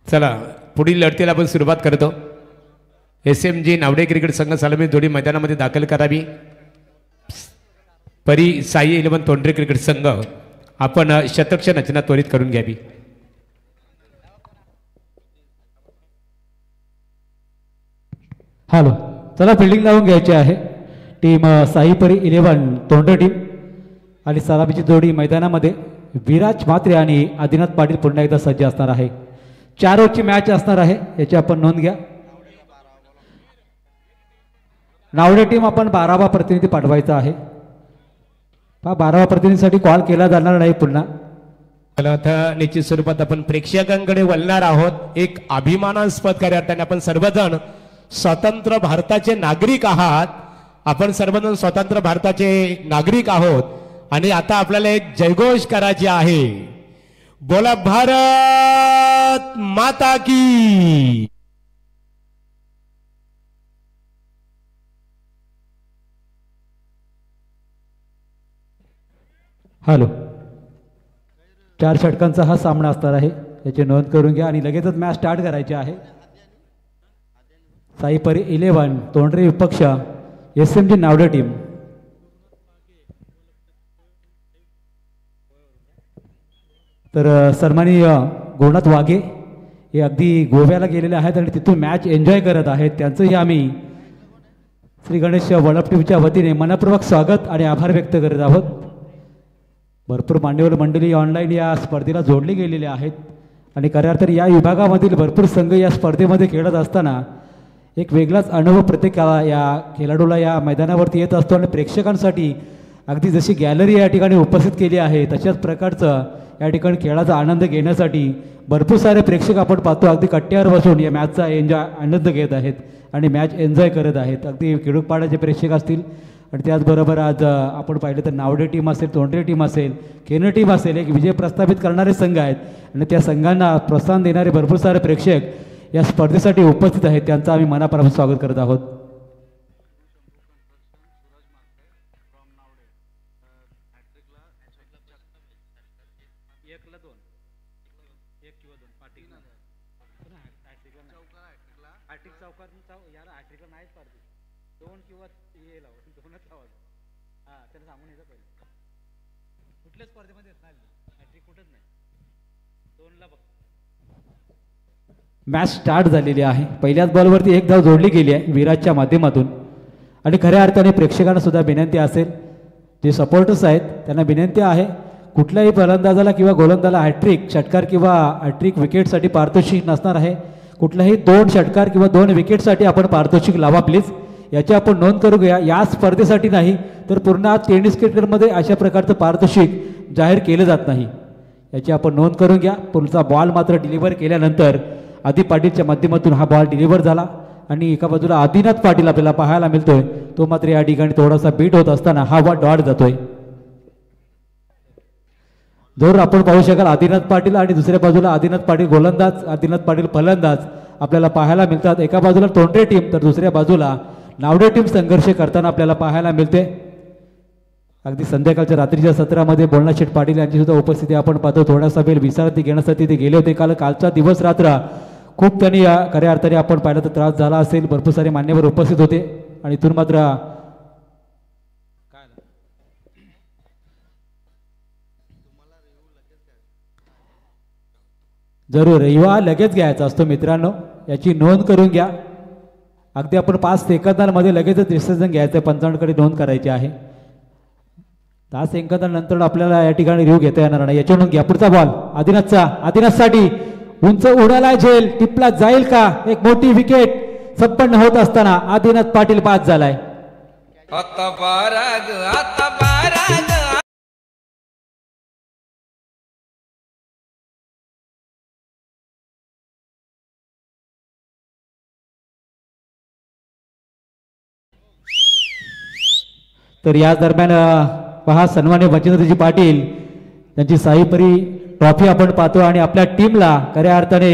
चला पुढील लढतीला आपण सुरुवात करतो। SMG नावडे क्रिकेट संघ सालमी जोडी मैदानामध्ये दाखल करावी। परी साई 11 तोंडरे क्रिकेट संघ आपण शतकच्या रचना त्वरित करून घ्यावी। हॅलो, चला फिल्डिंग लावून घ्यायची आहे। टीम साई परी 11 तोंडरे टीम आणि सलामीची जोडी मैदानामध्ये विराज म्हात्रे आणि आदिनाथ पाटील पुन्हा एकदा सज्ज असणार आहे। 4 ओव्हरची मॅच असणार आहे, याची आपण नोंद घ्या। नावडे टीम आपण 12वा प्रतिनिधी पाठवायचा आहे। 12वा प्रतिनिधीसाठी कॉल केला जाणार नाही पुन्हा। आता निश्चित स्वरूपात आपण प्रेक्षकांकडे वळणार आहोत। एक अभिमानास्पद कार्यार्थाने आपण सर्वजण स्वतंत्र भारताचे नागरिक आहात। आपण सर्वजण स्वतंत्र भारताचे नागरिक आहोत आणि आता आपल्याला एक जयघोष करायचे आहे। बोला भारत माता की। हॅलो, 4 षटकांचा हा सामना असणार आहे, याची नोंद करून घ्या आणि लगेचच मॅच स्टार्ट करायची आहे। साई परी 11 तोंडरे विपक्ष SMG नावडे टीम। तर सन्माननीय गोनाथ वाघे हे अगदी गोव्याला गेलेले आहेत आणि तिथून मॅच एन्जॉय करत आहेत। त्यांचंही आम्ही श्री गणेश वळप टीमच्या वतीने मनपूर्वक स्वागत आणि आभार व्यक्त करत आहोत। भरपूर मान्यवर मंडळी ऑनलाईन या स्पर्धेला जोडली गेलेली आहेत आणि खऱ्या अर्थाने या विभागामधील भरपूर संघ या स्पर्धेमध्ये खेळत असताना एक वेगळाच अनुभव प्रत्येकाला या खेळाडूला या मैदानावरती येत असतो आणि प्रेक्षकांसाठी अगदी जशी गॅलरी या ठिकाणी उपस्थित केली आहे तशाच प्रकारचं या ठिकाणी खेळाचा आनंद घेण्यासाठी भरपूर सारे प्रेक्षक आपण पाहतो अगदी कट्ट्यावर बसून या मॅचचा आनंद घेत आहेत आणि मॅच एन्जॉय करत आहेत। अगदी खेडूपाड्याचे प्रेक्षक असतील आणि त्याचबरोबर आज आपण पाहिलं तर नावडे टीम असेल, तोंडरे टीम असेल, केन टीम असेल, एक विजय प्रस्थापित करणारे संघ आहेत आणि त्या संघांना प्रोत्साहन देणारे भरपूर सारे प्रेक्षक या स्पर्धेसाठी उपस्थित आहेत। त्यांचं आम्ही मनापासून स्वागत करत आहोत। मॅच स्टार्ट झालेली आहे। पहिल्याच बॉलवरती एक धाव जोडली गेली आहे विराजच्या माध्यमातून आणि खऱ्या अर्थाने प्रेक्षकांना सुद्धा विनंती असेल, जे सपोर्टर्स आहेत त्यांना विनंती आहे, कुठल्याही फलंदाजाला किंवा गोलंदाजाला हॅट्रिक षटकार किंवा हॅट्रिक विकेटसाठी पारितोषिक नसणार आहे। कुठल्याही 2 षटकार किंवा 2 विकेटसाठी आपण पारितोषिक लावा प्लीज, याची आपण नोंद करू घ्या। या स्पर्धेसाठी नाही तर पूर्ण टेनिस क्रिकेटमध्ये अशा प्रकारचं पारितोषिक जाहीर केलं जात नाही, याची आपण नोंद करून घ्या। पुढचा बॉल मात्र डिलिव्हर केल्यानंतर आदी पाटीलच्या माध्यमातून हा बॉल डिलिव्हर झाला आणि एका बाजूला आदिनाथ पाटील आपल्याला पाहायला मिळतोय, तो मात्र या ठिकाणी थोडासा बीट होत असताना हा बॉल डॉट जातोय। जर आपण पाहू शकाल आदिनाथ पाटील आणि दुसऱ्या बाजूला आदिनाथ पाटील गोलंदाज, आदिनाथ पाटील फलंदाज आपल्याला पाहायला मिळतात। एका बाजूला तोंडरे टीम तर दुसऱ्या बाजूला नावडे टीम संघर्ष करताना आपल्याला पाहायला मिळते। अगदी संध्याकाळच्या रात्रीच्या सत्रामध्ये बोलणा शेठ पाटील यांची सुद्धा उपस्थिती आपण पाहतो। थोडासा वेळ विश्रांती घेण्यासाठी ते गेले होते। कालचा दिवस रात्र खूप त्यांनी खऱ्या अर्थाने आपण पाहिलं तर त्रास झाला असेल, भरपूर सारे मान्यवर उपस्थित होते आणि इथून मात्र जरूर रिव्ह्यू लगेच घ्यायचा असतो मित्रांनो, याची नोंद करून घ्या। अगदी आपण 5 सेकंदांमध्ये लगेचच डिसिजन घ्यायचं, पंचांकडे नोंद करायची आहे। 10 सेकंदानंतर आपल्याला या ठिकाणी रिव्ह्यू घेता येणार नाही, याची नोंद घ्या। पुढचा बॉल आदिनाथचा, आदिनाथसाठी उंच उडाला झेल, टिपला जाईल का? एक मोठी विकेट संपन्न होत असताना आदिनाथ पाटील बाद झालाय। तर या दरम्यान पहा सन्मान्य मच्छिंद्रजी पाटील यांची साई परी ट्रॉफी आपण पाहतो आणि आपल्या टीमला खऱ्या अर्थाने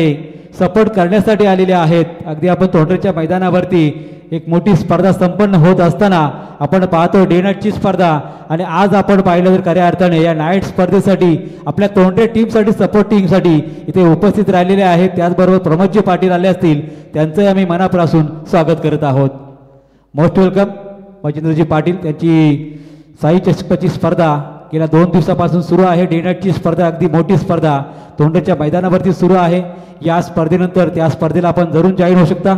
सपोर्ट करण्यासाठी आलेले आहेत। अगदी आपण तोंडरेच्या मैदानावरती एक मोठी स्पर्धा संपन्न होत असताना आपण पाहतो डे नाईटची स्पर्धा आणि आज आपण पाहिलं तर खऱ्या अर्थाने या नाईट स्पर्धेसाठी आपल्या तोंडे टीमसाठी सपोर्टिंगसाठी इथे उपस्थित राहिलेले आहेत. त्याचबरोबर प्रमोदजी पाटील आले असतील, त्यांचंही आम्ही मनापासून स्वागत करत आहोत. Most welcome Machhindraji Patil. त्यांची साई चषकाची स्पर्धा गेल्या 2 दिवसापासून सुरू आहे. डे नाईटची स्पर्धा अगदी मोठी स्पर्धा तोंडच्या मैदानावरती सुरू आहे. या स्पर्धेनंतर त्या स्पर्धेला आपण जरूर जॉईन होऊ शकता.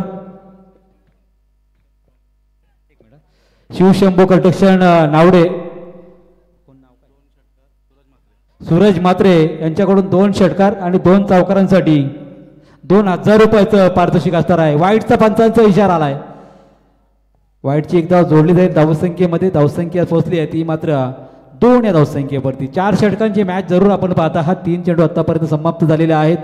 शिवशंभू कन्स्ट्रक्शन नावडे सूरज मात्रे यांच्याकडून 2 षटकार आणि 2 चौकारांसाठी 2000 रुपयाचं पारितोषिक असणार आहे. वाईटचा पंचांचा इशारा आलाय. वाईटची एक धाव जोडली जाईल धावसंख्येमध्ये. धावसंख्या पोहोचली आहे ती मात्र 2 या धावसंख्येवरती. 4 षटकांची मॅच जरूर आपण पाहत आहात. 3 चेंडू आतापर्यंत समाप्त झालेले आहेत.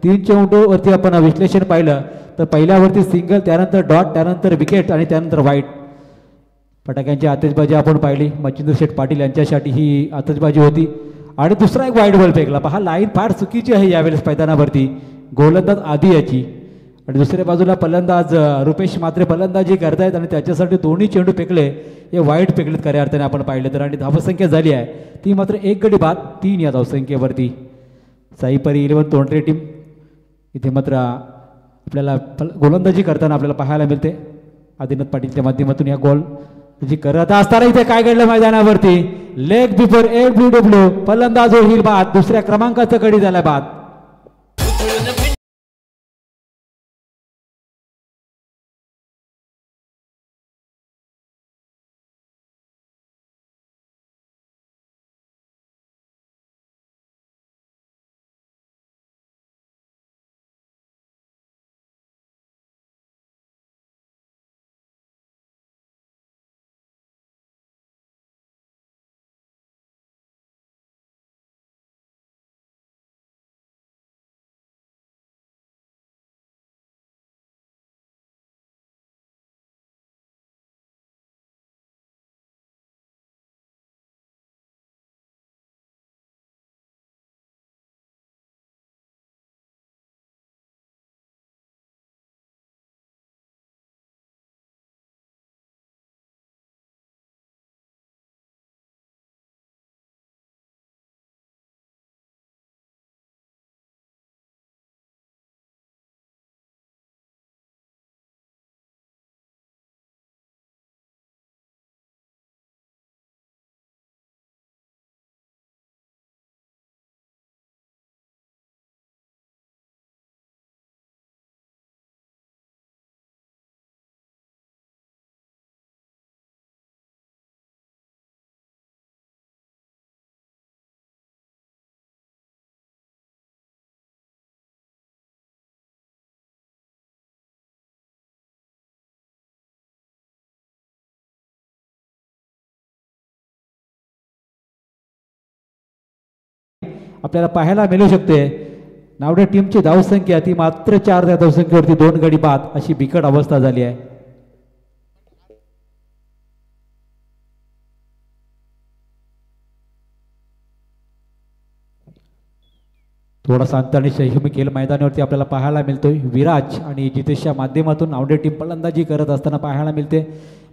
3 चेंडूवरती आपण विश्लेषण पाहिलं तर पहिल्यावरती सिंगल, त्यानंतर डॉट, त्यानंतर विकेट आणि त्यानंतर वाईट. फटाक्यांची आतषबाजी आपण पाहिली. मच्छिंद्र शेठ पाटील यांच्यासाठी ही आतषबाजी होती. आणि दुसरा एक वाईट बॉल फेकला. पहा लाईन फार चुकीची आहे यावेळेस मैदानावरती. गोलंदाज आधी याची आणि दुसऱ्या बाजूला फलंदाज रुपेश मात्रे फलंदाजी करतायत आणि त्याच्यासाठी दोन्ही चेंडू फेकले हे वाईट फेकलेत खऱ्या अर्थाने आपण पाहिलं तर. आणि धावसंख्या झाली आहे ती मात्र 1 गडी बाद 3 या धावसंख्येवरती. साईपरी 11 तोंडरे टीम इथे मात्र आपल्याला गोलंदाजी करताना आपल्याला पाहायला मिळते. आदिनाथ पाटीलच्या माध्यमातून या गोल जी करत असताना इथे काय घडलं मैदानावरती. लेग बिफोर LBW फलंदाज होईल बाद. दुसऱ्या क्रमांकाचा गडी झाला बाद. आपल्याला पाहायला मिळू शकते. नावडे टीमची धावसंख्या ती मात्र 4 या धावसंख्येवरती 2 गडी बाद अशी बिकट अवस्था झाली आहे. थोडा शांत आणि संयमी खेळ मैदानावरती आपल्याला पाहायला मिळतोय. विराज आणि जितेशच्या माध्यमातून नावडे टीम फलंदाजी करत असताना पाहायला मिळते.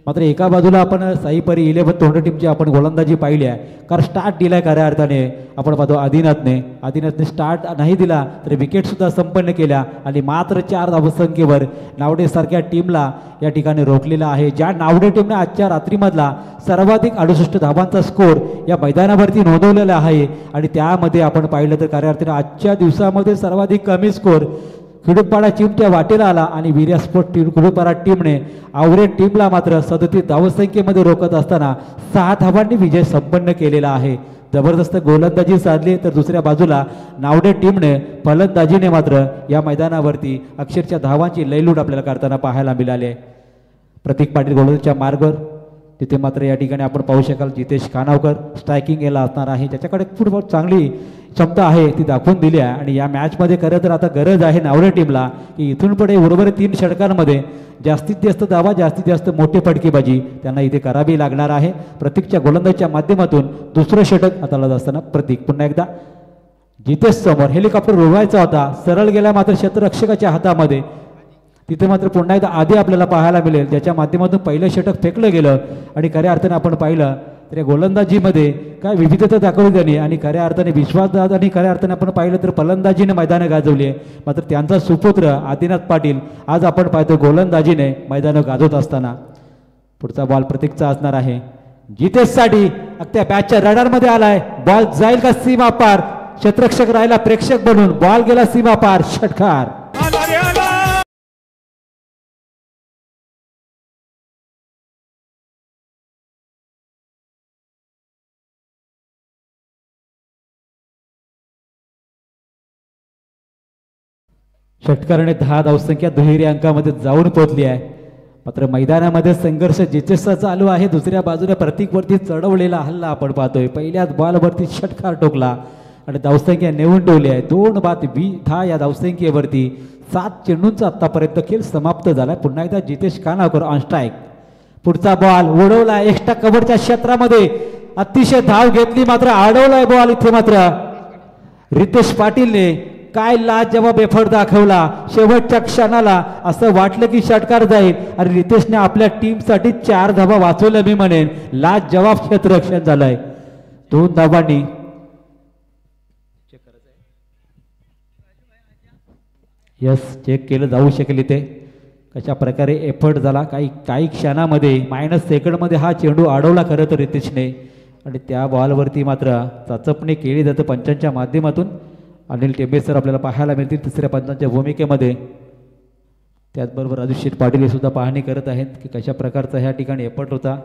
मात्र एका बाजूला आपण साईपरी 11 तोंडे टीमची आपण गोलंदाजी पाहिली आहे. कारण स्टार्ट दिलाय खऱ्या अर्थाने आपण पाहतो आदिनाथने स्टार्ट नाही दिला तर विकेटसुद्धा संपन्न केल्या आणि मात्र 4 धावसंख्येवर नावडे सारख्या टीमला या ठिकाणी रोखलेलं आहे. ज्या नावडे टीमने आजच्या रात्रीमधला सर्वाधिक 68 धावांचा स्कोर या मैदानावरती नोंदवलेला आहे आणि त्यामध्ये आपण पाहिलं तर खऱ्या अर्थाने आजच्या दिवसामध्ये सर्वाधिक कमी स्कोर खिडूपाडा टीमच्या वाटेला आला आणि वीर्या स्पोर्ट टीम खिडूपाडा टीमने आवरेज टीमला मात्र 37 धावसंख्येमध्ये रोखत असताना 6 धावांनी विजय संपन्न केलेला आहे. जबरदस्त गोलंदाजी साधली तर दुसऱ्या बाजूला नावडे टीमने फलंदाजीने मात्र या मैदानावरती अक्षरशः धावांची लयलूट आपल्याला करताना पाहायला मिळाली आहे. प्रतीक पाटील गोलंदाजीच्या मार्गावर तिथे मात्र या ठिकाणी आपण पाहू शकाल जितेश खानावकर स्ट्रायकिंग याला असणार आहे. ज्याच्याकडे फुटबॉल चांगली क्षमता आहे ती दाखवून दिली आहे आणि या मॅचमध्ये खरं तर आता गरज आहे नावडे टीमला की इथून पुढे उर्वरित 3 षटकांमध्ये जास्तीत जास्त धावा जास्तीत जास्त मोठी फटकेबाजी त्यांना इथे करावी लागणार आहे. प्रतीकच्या गोलंदाजीच्या माध्यमातून दुसरं षटक हाताळत असताना प्रतीक पुन्हा एकदा जितेश समोर हेलिकॉप्टर उडवायचा होता, सरळ गेला मात्र क्षेत्ररक्षकाच्या हातामध्ये तिथे मात्र पुन्हा एकदा आधी आपल्याला पाहायला मिळेल, ज्याच्या माध्यमातून पहिलं षटक फेकलं गेलं आणि खऱ्या अर्थाने आपण पाहिलं तर या गोलंदाजीमध्ये काय विविधता दाखवली त्यांनी आणि खऱ्या अर्थाने विश्वासदाद आणि खऱ्या अर्थाने आपण पाहिलं तर फलंदाजीने मैदानं गाजवली आहे. मात्र त्यांचा सुपुत्र आदिनाथ पाटील आज आपण पाहतो गोलंदाजीने मैदानं गाजवत असताना. पुढचा बॉल प्रतीकचा असणार आहे जितेशसाठी. त्या बॅटच्या रडारमध्ये आलाय, बॉल जाईल का सीमा पार, क्षेत्ररक्षक राहिला प्रेक्षक बनून, बॉल गेला सीमा पार, षटकार. षटकाराने 10 धावसंख्या दुहेरी अंकामध्ये जाऊन पोहोचली आहे. मात्र मैदानामध्ये संघर्ष जितेशचा चालू आहे. दुसऱ्या बाजूने प्रतीकवरती चढवलेला हल्ला आपण पाहतोय. पहिल्याच बॉलवरती षटकार टोकला आणि धावसंख्या नेऊन ठेवली आहे 2-10 या धावसंख्येवरती. 7 चेंडूंचा आतापर्यंत खेळ समाप्त झाला. पुन्हा एकदा जितेश कानावकर ऑन स्ट्राईक. पुढचा बॉल उडवला एक्स्ट्रा कव्हरच्या क्षेत्रामध्ये, अतिशय धाव घेतली मात्र अडवलाय बॉल. इथे मात्र रितेश पाटीलने काय लाजवाब एफर्ट दाखवला. शेवटच्या क्षणाला असं वाटलं की षटकार जाईल आणि रितेशने आपल्या टीमसाठी 4 धावा वाचवल्या. मी म्हणेन लाजवाब क्षेत्ररक्षण झालंय. 2 धावांनी यस चेक केलं जाऊ शकेल. इथे कशा प्रकारे एफर्ट झाला. काही क्षणामध्ये मायनस सेकंडमध्ये हा चेंडू अडवला खरं तर रितेशने आणि त्या बॉलवरती मात्र चाचपणी केली जातं पंचांच्या माध्यमातून. अनिल टेंबे सर आपल्याला पाहायला मिळतील तिसऱ्या पंचांच्या भूमिकेमध्ये. त्याचबरोबर राजू शेठ पाटील हे सुद्धा पाहणी करत आहेत की कशा प्रकारचा ह्या ठिकाणी एफर्ट होता.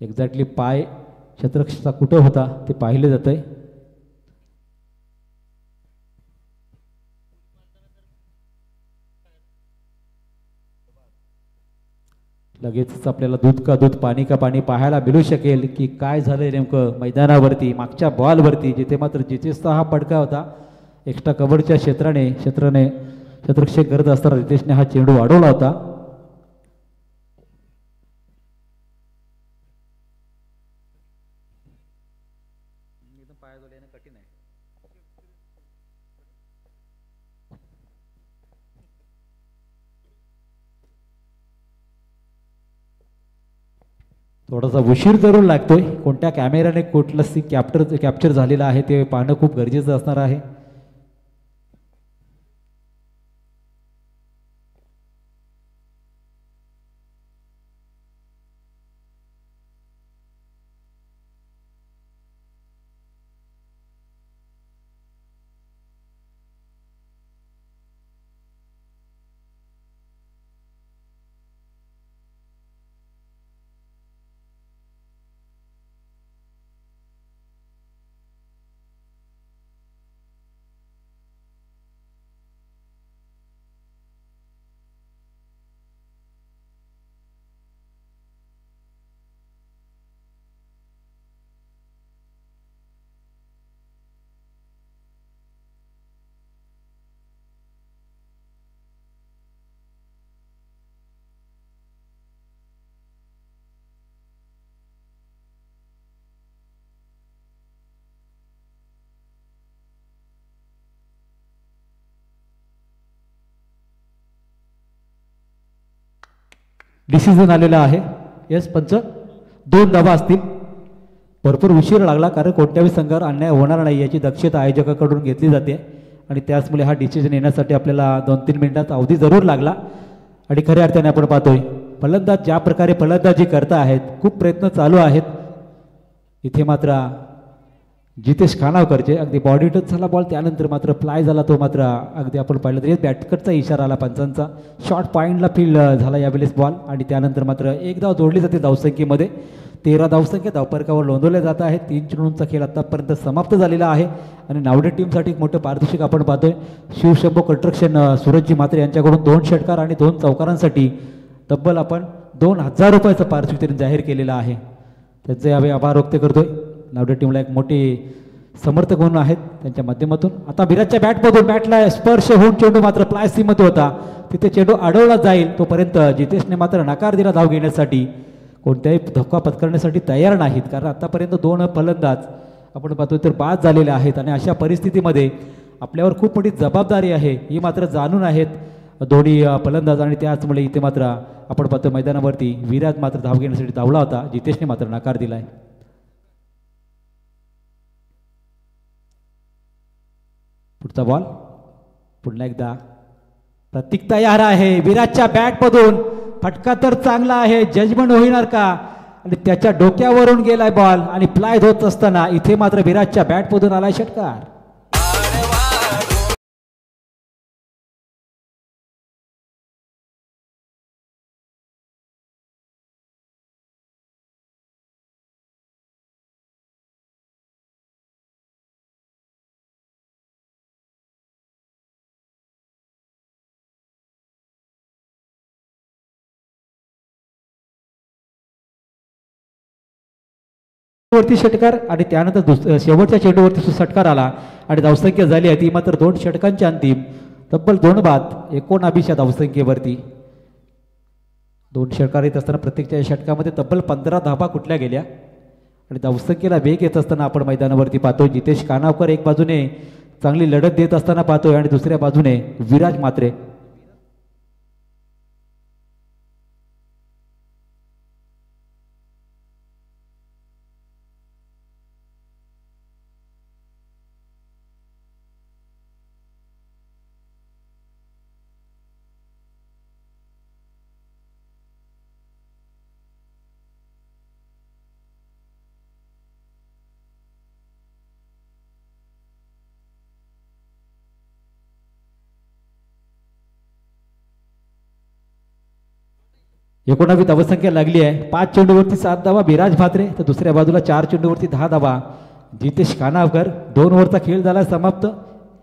एक्झॅक्टली पाय क्षेत्ररक्षकाचा कुठं होता ते पाहिले जातंय. लगेच आपल्याला दूध का दूध पाणी का पाणी पाहायला मिळू शकेल की काय झालंय नेमकं मैदानावरती. मागच्या बॉलवरती जिथे मात्र जितेशचा हा पडका होता, एक्स्ट्रा कव्हरच्या क्षेत्ररक्षक करत असताना रितेशने हा चेंडू अडवला होता. थोडासा उशीर जरूर लागतोय. कोणत्या कॅमेऱ्याने कुठलं सी कॅप्चर झालेलं आहे ते पाहणं खूप गरजेचं असणार आहे. डिसिजन आलेला आहे. यस पंच 2 धावा असतील. भरपूर उशीर लागला कारण कोणत्याही संघावर अन्याय होणार नाही याची दक्षता आयोजकाकडून घेतली जाते आणि त्याचमुळे हा डिसिजन येण्यासाठी आपल्याला 2-3 मिनिटाचा अवधी जरूर लागला. आणि खऱ्या अर्थाने आपण पाहतोय फलंदाज ज्या प्रकारे फलंदाजी करता आहेत, खूप प्रयत्न चालू आहेत. इथे मात्र जितेश खानावकरचे अगदी बॉडी टच झाला बॉल, त्यानंतर मात्र फ्लाय झाला तो. मात्र अगदी आपण पाहिलं तरी बॅटकटचा इशारा आला पंचांचा. शॉर्ट पॉईंटला फील झाला यावेळेस बॉल आणि त्यानंतर मात्र एक धाव जोडली जाते धावसंख्येमध्ये. 13 धावसंख्या धावफलकावर नोंदवल्या जात आहेत. 3 चेंडूंचा खेळ आतापर्यंत समाप्त झालेला आहे आणि नावडे टीमसाठी एक मोठं पारितोषिक आपण पाहतोय. शिवशंभो कन्स्ट्रक्शन सुरजजी मात्रे यांच्याकडून 2 षटकार आणि 2 चौकारांसाठी तब्बल आपण 2000 रुपयाचं पारितोषिक त्यांनी जाहीर केलेलं आहे. त्यांचे यावे आभार व्यक्त करतोय. नावडे टीमला एक मोठे समर्थक म्हणून आहेत त्यांच्या माध्यमातून. आता विराजच्या बॅटमधून बॅटला स्पर्श होऊन चेंडू मात्र प्लाय सीमध्ये होता, तिथे चेंडू अडवला जाईल तोपर्यंत जितेशने मात्र नकार दिला धाव घेण्यासाठी. कोणत्याही धक्का पत्करण्यासाठी तयार नाहीत कारण आतापर्यंत 2 फलंदाज आपण पाहतोय तर बाद झालेले आहेत आणि अशा परिस्थितीमध्ये आपल्यावर खूप मोठी जबाबदारी आहे ही मात्र जाणून आहेत दोन्ही फलंदाज आणि त्याचमुळे इथे मात्र आपण पाहतो मैदानावरती विराज मात्र धाव घेण्यासाठी धावला होता. जितेशने मात्र नकार दिलाय. पुढचा बॉल पुन्हा एकदा प्रतीक तयार आहे. विराजच्या बॅटमधून फटका तर चांगला आहे. जजमेंट होणार का आणि त्याच्या डोक्यावरून गेलाय बॉल आणि फ्लाय होत असताना इथे मात्र विराजच्या बॅटमधून आलाय षटकार. वरती षटकार आणि त्यानंतर शेवटच्या चेंडूवरती षटकार आला आणि धावसंख्या झाली आहे ती मात्र 2 षटकांच्या अंतिम तब्बल 2 बाद 19 या धावसंख्येवरती. 2 षटकार येत असताना प्रत्येकच्या षटकामध्ये तब्बल 15 धावा कुठल्या गेल्या आणि धावसंख्येला वेग येत असताना आपण मैदानावरती पाहतो. जितेश कानावकर एक बाजूने चांगली लढत देत असताना पाहतोय आणि दुसऱ्या बाजूने विराज मात्रे. एकोणावी धावसंख्या लागली आहे. 5 चेंडूवरती 7 धावा विराज भात्रे तर दुसऱ्या बाजूला 4 चेंडूवरती 10 धावा जितेश कानावकर. 2 ओव्हरचा खेळ झाला समाप्त.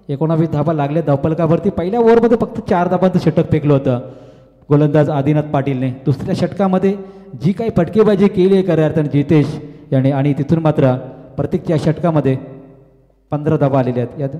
19 धावा लागल्या धावफलकावरती. पहिल्या ओव्हरमध्ये फक्त 4 धावांचं षटक फेकलं होतं गोलंदाज आदिनाथ पाटीलने. दुसऱ्या षटकामध्ये जी काही फटकेबाजी केली आहे खऱ्या अर्थाने जितेश याने आणि तिथून मात्र प्रत्येकच्या षटकामध्ये 15 धावा आलेल्या आहेत. यात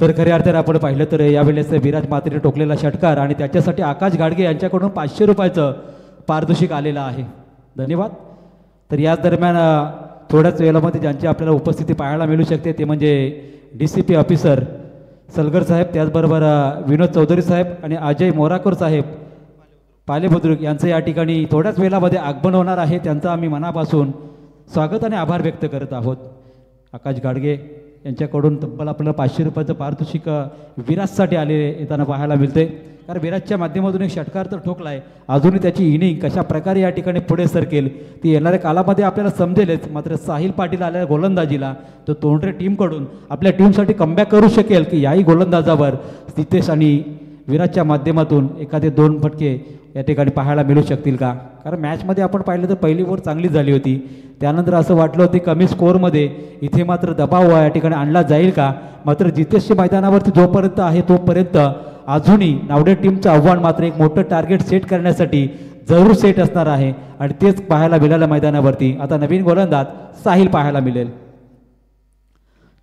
तर खऱ्या अर्थाने आपण पाहिलं तर यावेळेस विराज मात्रेने टोकलेला षटकार आणि त्याच्यासाठी आकाश गाडगे यांच्याकडून 500 रुपयाचं पारितोषिक आलेलं आहे. धन्यवाद. तर याच दरम्यान थोड्याच वेळामध्ये ज्यांची आपल्याला उपस्थिती पाहायला मिळू शकते ते म्हणजे DCP ऑफिसर सलगर साहेब, त्याचबरोबर विनोद चौधरी साहेब आणि अजय मोराकर साहेब पालेबुद्रुक यांचं या ठिकाणी थोड्याच वेळामध्ये आगमन होणार आहे. त्यांचं आम्ही मनापासून स्वागत आणि आभार व्यक्त करत आहोत. आकाश गाडगे यांच्याकडून तब्बल आपल्याला 500 रुपयाचं पारितोषिक विराजसाठी आले येताना पाहायला मिळते. कारण विराजच्या माध्यमातून एक षटकार तर ठोकला आहे. अजूनही त्याची इनिंग कशा प्रकारे या ठिकाणी पुढे सरकेल ती येणाऱ्या कालामध्ये आपल्याला समजेलच. मात्र साहिल पाटील आल्या गोलंदाजीला तो तोंडरे टीमकडून आपल्या टीमसाठी कमबॅक करू शकेल की याही गोलंदाजावर जितेश आणि विराजच्या माध्यमातून एखादे 2 फटके या ठिकाणी पाहायला मिळू शकतील का. कारण मॅचमध्ये आपण पाहिलं तर पहिली ओव्हर चांगली झाली होती. त्यानंतर असं वाटलं होतं कमी स्कोअरमध्ये इथे मात्र दबाव या ठिकाणी आणला जाईल का. मात्र जितेशच्या मैदानावरती जोपर्यंत आहे तोपर्यंत अजूनही नावडे टीमचं आव्हान मात्र एक मोठं टार्गेट सेट करण्यासाठी जरूर सेट असणार आहे आणि तेच पाहायला मिळालं मैदानावरती. आता नवीन गोलंदाज साहिल पाहायला मिळेल.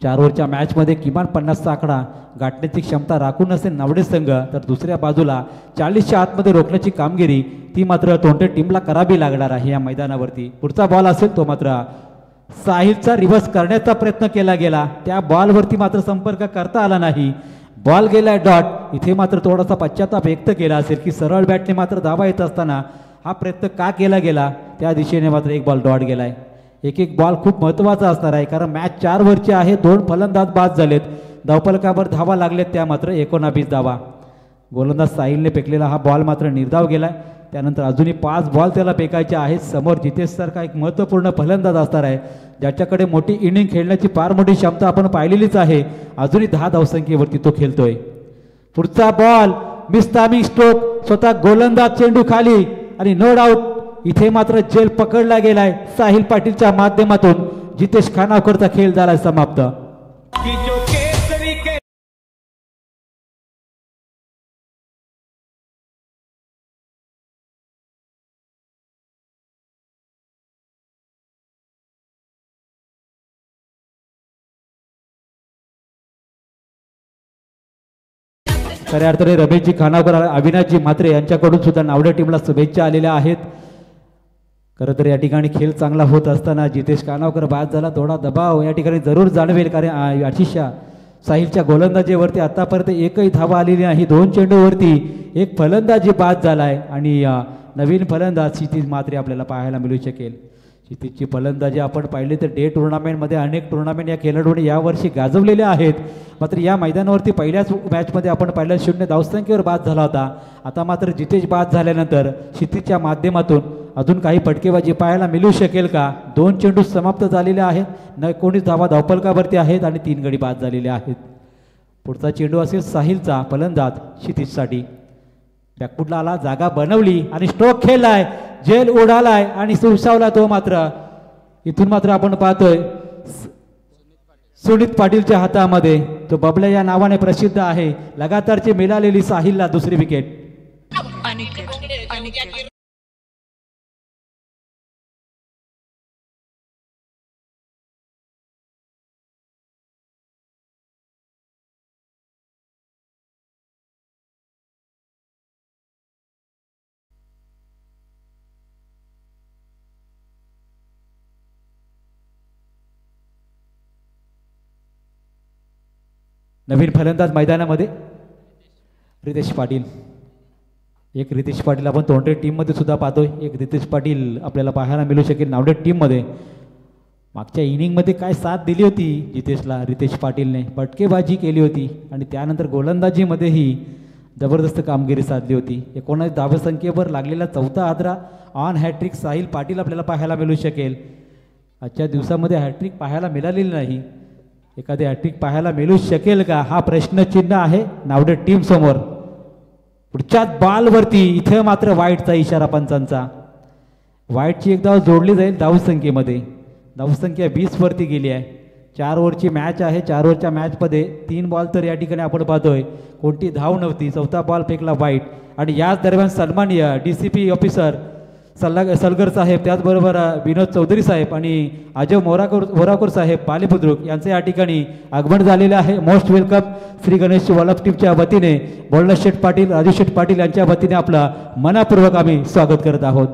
4 ओव्हरच्या मॅचमध्ये किमान 50चा आकडा गाठण्याची क्षमता राखून असेल नावडे संघ तर दुसऱ्या बाजूला 40च्या आतमध्ये रोखण्याची कामगिरी ती मात्र तोंडे टीमला करावी लागणार आहे या मैदानावरती. पुढचा बॉल असेल तो मात्र साहिलचा रिव्हर्स करण्याचा प्रयत्न केला गेला. त्या बॉलवरती मात्र संपर्क करता आला नाही. बॉल गेलाय डॉट. इथे मात्र थोडासा पश्चाताप व्यक्त केला असेल की सरळ बॅटने मात्र धावा येत असताना हा प्रयत्न का केला गेला, त्या दिशेने मात्र एक बॉल डॉट गेलाय. एक एक बॉल खूप महत्त्वाचा असणार आहे कारण मॅच 4 वरची आहे. 2 फलंदाज बाद झालेत, धावफलकावर धावा लागलेत त्या मात्र 19 धावा. गोलंदाज साहिलने फेकलेला हा बॉल मात्र निर्धाव गेलाय. त्यानंतर अजूनही 5 बॉल त्याला फेकायचे आहेत. समोर जितेश सारखा एक महत्त्वपूर्ण फलंदाज असणार आहे ज्याच्याकडे मोठी इनिंग खेळण्याची फार मोठी क्षमता आपण पाहिलेलीच आहे. अजूनही 10 धावसंख्येवरती तो खेळतोय. पुढचा बॉल मिस्तामिंग स्ट्रोक, स्वतः गोलंदाज चेंडू खाली आणि नो डाऊट इथे मात्र जेल पकडला गेलाय. साहिल पाटीलच्या माध्यमातून जितेश खानावकरचा खेळ झालाय समाप्त. खऱ्या अर्थाने रमेशजी खानावकर, अविनाशजी म्हात्रे यांच्याकडून सुद्धा नावड्या टीमला शुभेच्छा आलेल्या आहेत. खरं तर या ठिकाणी खेळ चांगला होत असताना जितेश खानावकर बाद झाला. थोडा दबाव या ठिकाणी जरूर जाणवेल कारण आशिषा साहिलच्या गोलंदाजीवरती आतापर्यंत एकही धावा आलेली नाही. 2 चेंडूवरती एक फलंदाजी बाद झालाय आणि नवीन फलंदाज क्षितिज म्हात्रे आपल्याला पाहायला मिळू शकेल. क्षितिजची फलंदाजी आपण पाहिली तर डे टुर्नामेंटमध्ये अनेक टुर्नामेंट या खेळाडूंनी यावर्षी गाजवलेले आहेत. मात्र या मैदानावरती पहिल्याच मॅचमध्ये आपण पाहिलं 0 धावसंख्येवर बाद झाला होता. आता मात्र जितेश बाद झाल्यानंतर क्षितिजच्या माध्यमातून अजून काही फटकेबाजी पाहायला मिळू शकेल का. 2 चेंडू समाप्त झालेले आहेत, 19 धावा धावफलकावरती आहेत आणि 3 गडी बाद झालेले आहेत. पुढचा चेंडू असेल साहिलचा, फलंदाज क्षितिजसाठी. बॅकफुटला आला, जागा बनवली आणि स्ट्रोक खेळलाय, जेल उडालाय आणि सुरसावला तो. मात्र इथून मात्र आपण पाहतोय सुनीत पाटीलच्या हातामध्ये, तो बबल्या या नावाने प्रसिद्ध आहे. लगातारची मिळालेली साहिलला दुसरी विकेट. नवीन फलंदाज मैदानामध्ये रितेश पाटील. एक रितेश पाटील आपण तोंडरे टीममध्ये सुद्धा पाहतोय. एक रितेश पाटील आपल्याला पाहायला मिळू शकेल नावडे टीममध्ये. मागच्या इनिंगमध्ये काय साथ दिली होती जितेशला रितेश पाटीलने, फटकेबाजी केली होती आणि त्यानंतर गोलंदाजीमध्येही जबरदस्त कामगिरी साधली होती. 19 धावसंख्येवर लागलेला 4था आदरा ऑन हॅट्रिक साहिल पाटील आपल्याला पाहायला मिळू शकेल. आजच्या दिवसामध्ये हॅट्रिक पाहायला मिळालेली नाही. एखादी हॅट्रिक पाहायला मिळू शकेल का, हा प्रश्नचिन्ह आहे नावडे टीम समोर. पुढच्याच बॉलवरती इथे मात्र वाईटचा इशारा पंचांचा. वाईटची एक धाव जोडली जाईल धावसंख्येमध्ये. धावसंख्या 20 वरती गेली आहे. 4 ओव्हरची मॅच आहे. 4 ओव्हरच्या मॅचमध्ये 3 बॉल तर या ठिकाणी आपण पाहतोय कोणती धाव नव्हती. 4था बॉल फेकला वाईट आणि याच दरम्यान सन्माननीय DCP ऑफिसर सलगर साहेब, त्याचबरोबर विनोद चौधरी साहेब आणि अजय मोराकर साहेब पालेबुद्रुक यांचे या ठिकाणी आगमन झालेले आहे. मोस्ट वेलकम श्री गणेश वल्लभ टीमच्या वतीने बोल्डर शेठ पाटील, राजू शेठ पाटील यांच्या वतीने आपला मनापूर्वक आम्ही स्वागत करत आहोत.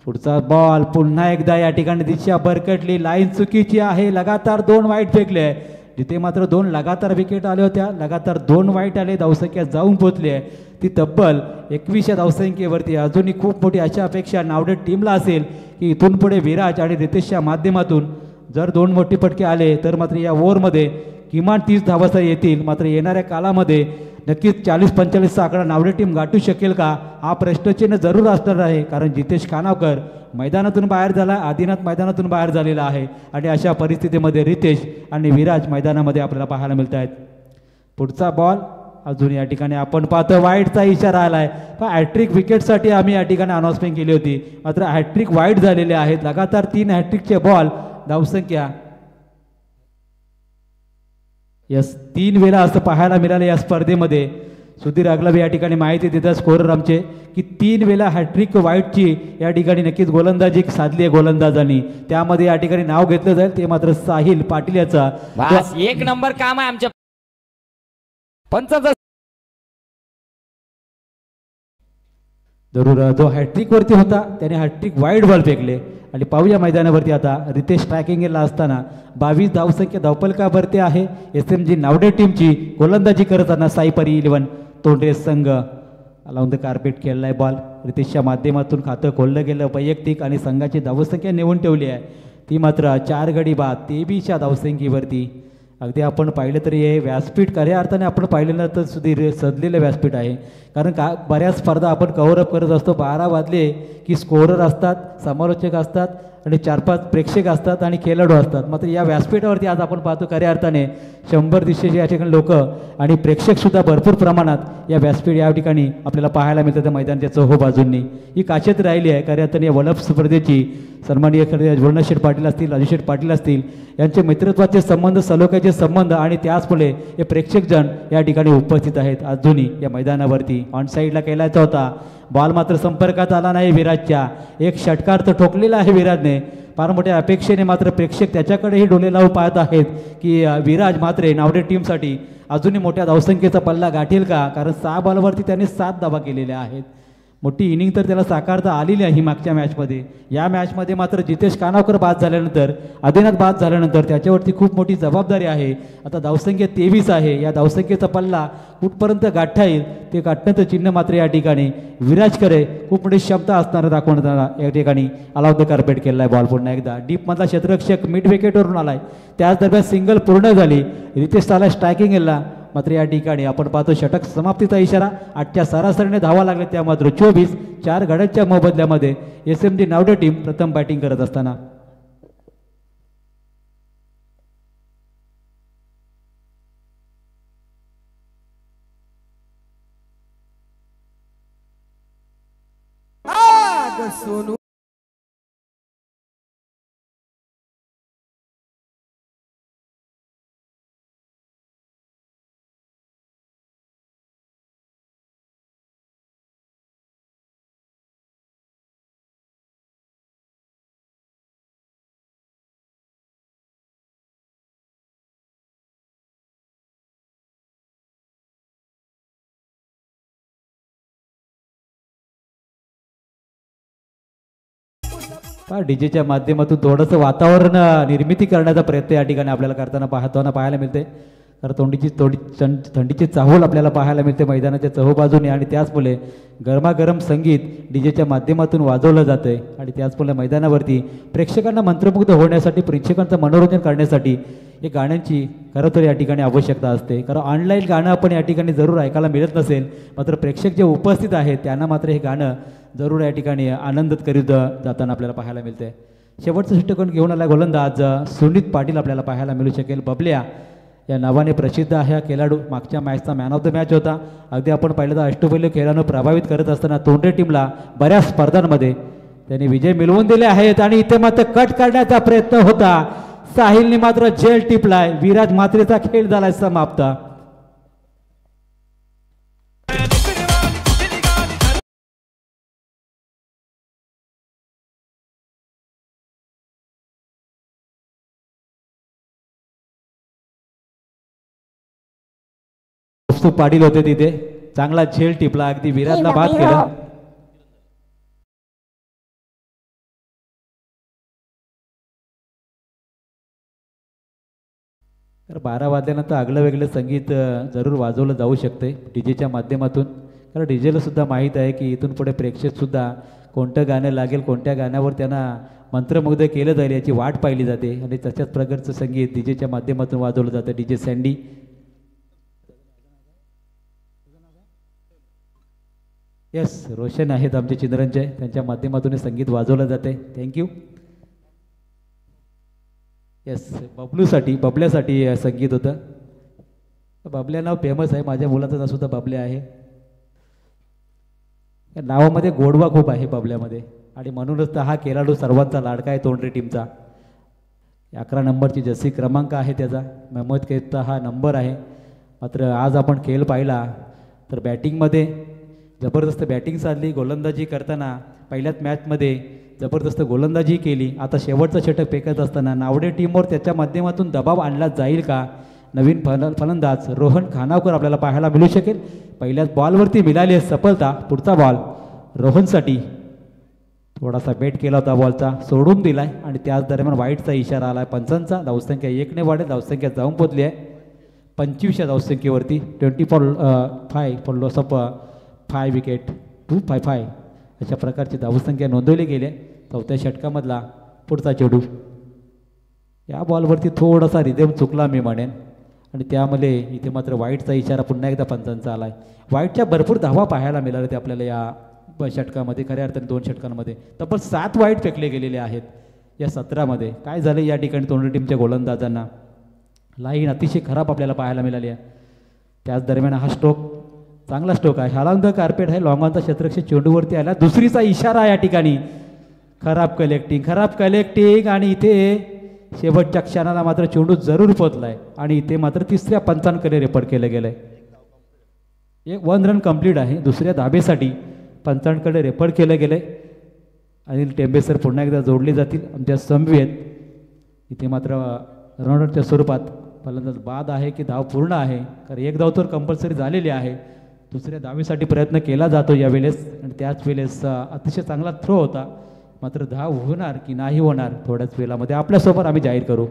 पुढचा बॉल पुन्हा एकदा या ठिकाणी दिशा भरकटली, लाईन चुकीची आहे. लगातार 2 वाईट फेकले. जिथे मात्र 2 लगातार विकेट आल्या होत्या, लगातार 2 वाईट आले. धावसंख्या जाऊन पोहोचली आहे ती तब्बल 21 धावसंख्येवरती. अजूनही खूप मोठी अशा अपेक्षा नावडे टीमला असेल की इथून पुढे विराज आणि रितेशच्या माध्यमातून जर 2 मोठे फटके आले तर मात्र या ओव्हरमध्ये किमान 30 धावा येतील. मात्र येणाऱ्या कालामध्ये नक्कीच 40-45चा आकडा नावडे टीम गाठू शकेल का, हा प्रश्नचिन्ह जरूर असणार आहे. कारण जितेश खानावकर मैदानातून बाहेर झाला, आदिनाथ मैदानातून बाहेर झालेला आहे आणि अशा परिस्थितीमध्ये रितेश आणि विराज मैदानामध्ये आपल्याला पाहायला मिळत आहेत. पुढचा बॉल अजून या ठिकाणी आपण पाहतो वाईटचा इशारा आलाय. पण हॅट्रिक विकेटसाठी आम्ही या ठिकाणी अनाउन्समेंट केली होती, मात्र हॅट्रिक वाईट झालेले आहेत. लगातार 3 हॅट्रिकचे बॉल, धावसंख्या 3 वेळा असं पाहायला मिळालं या स्पर्धेमध्ये. सुधीर अगलाबी या ठिकाणी माहिती देतात स्कोरर आमचे की 3 वेळा हॅट्रिक वाईटची या ठिकाणी नक्कीच गोलंदाजी साधली आहे गोलंदाजांनी. त्यामध्ये या ठिकाणी नाव घेतलं जाईल ते मात्र साहिल पाटील याचा. 1 नंबर काम आहे आमच्या पंचाचं. जरूर जो हॅट्रिकवरती होता त्याने हॅट्रिक वाईड बॉल फेकले. आणि पाहूया मैदानावरती आता रितेश ट्रॅकिंगला असताना 22 धावसंख्या धावपलकावरती आहे SMG नावडे टीमची. गोलंदाजी करताना साईपरी 11 तोंडरे संघ अलाउन द कार्पेट खेळलाय बॉल. रितेशच्या माध्यमातून खातं खोललं गेलं वैयक्तिक आणि संघाची धावसंख्या नेऊन ठेवली आहे ती मात्र 4 गडी बाद 23च्या धावसंख्येवरती. अगदी आपण पाहिलं तरी हे व्यासपीठ खऱ्या अर्थाने आपण पाहिलेलं तर सुधीर सजलेलं व्यासपीठ आहे. कारण का बऱ्याच स्पर्धा आपण कव्हरअप करत असतो. 12 वाजले की स्कोरर असतात, समालोचक असतात आणि 4-5 प्रेक्षक असतात आणि खेळाडू असतात. मात्र या व्यासपीठावरती आज आपण पाहतो खऱ्या अर्थाने 100-150 या ठिकाणी लोक आणि प्रेक्षकसुद्धा भरपूर प्रमाणात या व्यासपीठ या ठिकाणी आपल्याला पाहायला मिळतं त्या मैदानाच्या चौहो बाजूंनी. ही काचेत राहिली आहे खऱ्या अर्थाने या वलप स्पर्धेची. सन्माननीय खरे वरुणशेठ पाटील असतील, राजूशेठ पाटील असतील यांचे मित्रत्वाचे संबंध, सलोख्याचे संबंध आणि त्याचमुळे हे प्रेक्षकजण या ठिकाणी उपस्थित आहेत अजूनही या मैदानावरती. ऑन साईडला केलायचा होता बॉल मात्र संपर्कात आला नाही विराजच्या. एक षटकार तर ठोकलेला आहे विराजने. फार मोठ्या अपेक्षेने मात्र प्रेक्षक त्याच्याकडेही डोळे लावून पाहत आहेत की विराज मात्र नावडे टीमसाठी अजूनही मोठ्या धावसंख्येचा पल्ला गाठेल का. कारण 6 बॉलवरती त्याने 7 धावा केलेल्या आहेत. मोठी इनिंग तर त्याला साकारता आली नाही मागच्या मॅचमध्ये. या मॅचमध्ये मात्र जितेश कानावकर बाद झाल्यानंतर, आदिनाथ बाद झाल्यानंतर त्याच्यावरती खूप मोठी जबाबदारी आहे. आता धावसंख्या 23 आहे. या धावसंख्येचा पल्ला कुठपर्यंत गाठता येईल ते गाठण्याचं चिन्ह मात्र या ठिकाणी विराजकडे खूप मोठी क्षमता असणारं दाखवण्यात या ठिकाणी अलाउन द कार्पेट केला आहे. बॉल पुन्हा एकदा डीपमधला क्षेत्ररक्षक मिड विकेटवरून आलाय. त्याच दरम्यान सिंगल पूर्ण झाली. रितेश आला स्ट्रायकिंग येला. मात्र या ठिकाणी आपण पाहतो षटक समाप्तीचा इशारा. 8च्या सरासरीने धावा लागल्या त्या मात्र 24. 4 गड्यांच्या मोबदल्यामध्ये SMG नावडे टीम प्रथम बॅटिंग करत असताना डीजेच्या माध्यमातून थोडंसं वातावरण निर्मिती करण्याचा प्रयत्न या ठिकाणी आपल्याला पाहायला मिळते. तर थंडीची चाहूल आपल्याला पाहायला मिळते मैदानाच्या चहूबाजूने आणि त्याचमुळे गरमागरम संगीत डीजेच्या माध्यमातून वाजवलं जातंय. आणि त्याचमुळे मैदानावरती प्रेक्षकांना मंत्रमुग्ध होण्यासाठी, प्रेक्षकांचं मनोरंजन करण्यासाठी हे गाण्यांची खरं तर या ठिकाणी आवश्यकता असते. कारण ऑनलाईन गाणं आपण या ठिकाणी जरूर ऐकायला मिळत नसेल, मात्र प्रेक्षक जे उपस्थित आहेत त्यांना मात्र हे गाणं जरूर या ठिकाणी आनंदित करीत जाताना आपल्याला पाहायला मिळते. शेवटचं षटकोन घेऊन आला गोलंदाज सुनीत पाटील आपल्याला पाहायला मिळू शकेल. बबल्या या नावाने प्रसिद्ध आहे हा खेळाडू. मागच्या मॅचचा मॅन ऑफ द मॅच होता. अगदी आपण पाहिलं तर अष्टपैलू खेळानं प्रभावित करत असताना तोंडे टीमला बऱ्याच स्पर्धांमध्ये त्यांनी विजय मिळवून दिले आहेत. आणि इथे मात्र कट करण्याचा प्रयत्न होता. साहिलने मात्र झेल टिपलाय. विराज मात्रेचा खेळ झालाय समाप्त. पाटील होते तिथे. चांगला झेल टिपला. अगदी विराजला बाद केला. तर 12 वाजल्यानंतर आगलं वेगळं संगीत जरूर वाजवलं जाऊ शकते डीजेच्या माध्यमातून. कारण डीजेला सुद्धा माहीत आहे की इथून पुढे प्रेक्षक सुद्धा कोणतं गाणं लागेल, कोणत्या गाण्यावर त्यांना मंत्रमुग्ध केलं जाईल याची वाट पाहिली जाते. आणि तशाच प्रकारचं संगीत डीजेच्या माध्यमातून वाजवलं जातं. डीजे सँडी यस रोशन आहेत आमचे चिंद्रंजय, त्यांच्या माध्यमातून संगीत वाजवलं जाते. थँक्यू. यस बबल्यासाठी संगीत होतं. बबल्या नाव फेमस आहे. माझ्या मुलाचं नाव सुद्धा बबल्या आहे. या नावामध्ये गोडवा खूप आहे बबल्यामध्ये. आणि म्हणूनच तर हा खेळाडू सर्वांचा लाडका आहे तोंडरे टीमचा. 11 नंबरची जर्सी क्रमांक आहे त्याचा. मेहमद कैदचा हा नंबर आहे. मात्र आज आपण खेळ पाहिला तर बॅटिंगमध्ये जबरदस्त बॅटिंग साधली. गोलंदाजी करताना पहिल्याच मॅचमध्ये जबरदस्त गोलंदाजी केली. आता शेवटचं षटक फेकत असताना नावडे टीमवर त्याच्या माध्यमातून दबाव आणला जाईल का. नवीन फलंदाज रोहन खानावकर आपल्याला पाहायला मिळू शकेल. पहिल्याच बॉलवरती मिळाली आहे सफलता. पुढचा बॉल रोहनसाठी थोडासा बेट केला होता, बॉलचा सोडून दिलाय आणि त्याच दरम्यान वाईटचा इशारा आलाय पंचांचा. धावसंख्या 1ने वाढेल, धावसंख्या जाऊन पोचली आहे 25 धावसंख्येवरती. 20 फॉर लॉस ऑफ 5 विकेट, 255 अशा प्रकारची धावसंख्या नोंदवली गेली आहे. चौथ्या षटकामधला पुढचा चेंडू, या बॉलवरती थोडासा रिदम चुकला मी म्हणेन आणि त्यामध्ये इथे मात्र वाईटचा इशारा पुन्हा एकदा पंचांचा आलाय. वाईटच्या भरपूर धावा पाहायला मिळाल्या ते आपल्याला या षटकामध्ये. खऱ्या अर्थाने 2 षटकांमध्ये तब्बल 7 वाईट फेकले गेलेले आहेत या 17मध्ये. काय झालं या ठिकाणी दोन्ही टीमच्या गोलंदाजांना, लाईन अतिशय खराब आपल्याला पाहायला मिळाली आहे. त्याच दरम्यान हा स्ट्रोक चांगला स्ट्रोक आहे. हालांद कार्पेट आहे, लॉंगॉनचा क्षेत्ररक्षक चेंडूवरती आला. दुसरीचा इशारा या ठिकाणी, खराब कलेक्टिंग आणि इथे शेवटच्या क्षणाला मात्र चेंडू जरूर पोचलाय आणि इथे मात्र तिसऱ्या पंचांकडे रेफर केलं गेलंय. एक 1 रन कंप्लीट आहे. दुसऱ्या धाबेसाठी पंचांकडे रेफर केलं गेलंय. अनिल टेंबे सर पुन्हा एकदा जोडले जातील आमच्या समवेत. इथे मात्र रनआउटच्या स्वरूपात फलंदाज बाद आहे की धाव पूर्ण आहे, कारण एक धाव तर कंपल्सरी झालेली आहे. दुसऱ्या धावेसाठी प्रयत्न केला जातो यावेळेस आणि त्याच वेळेस अतिशय चांगला थ्रो होता. मात्र धाव होणार की नाही होणार थोड्याच वेळामध्ये आपल्यासोबत आम्ही जाहीर करू.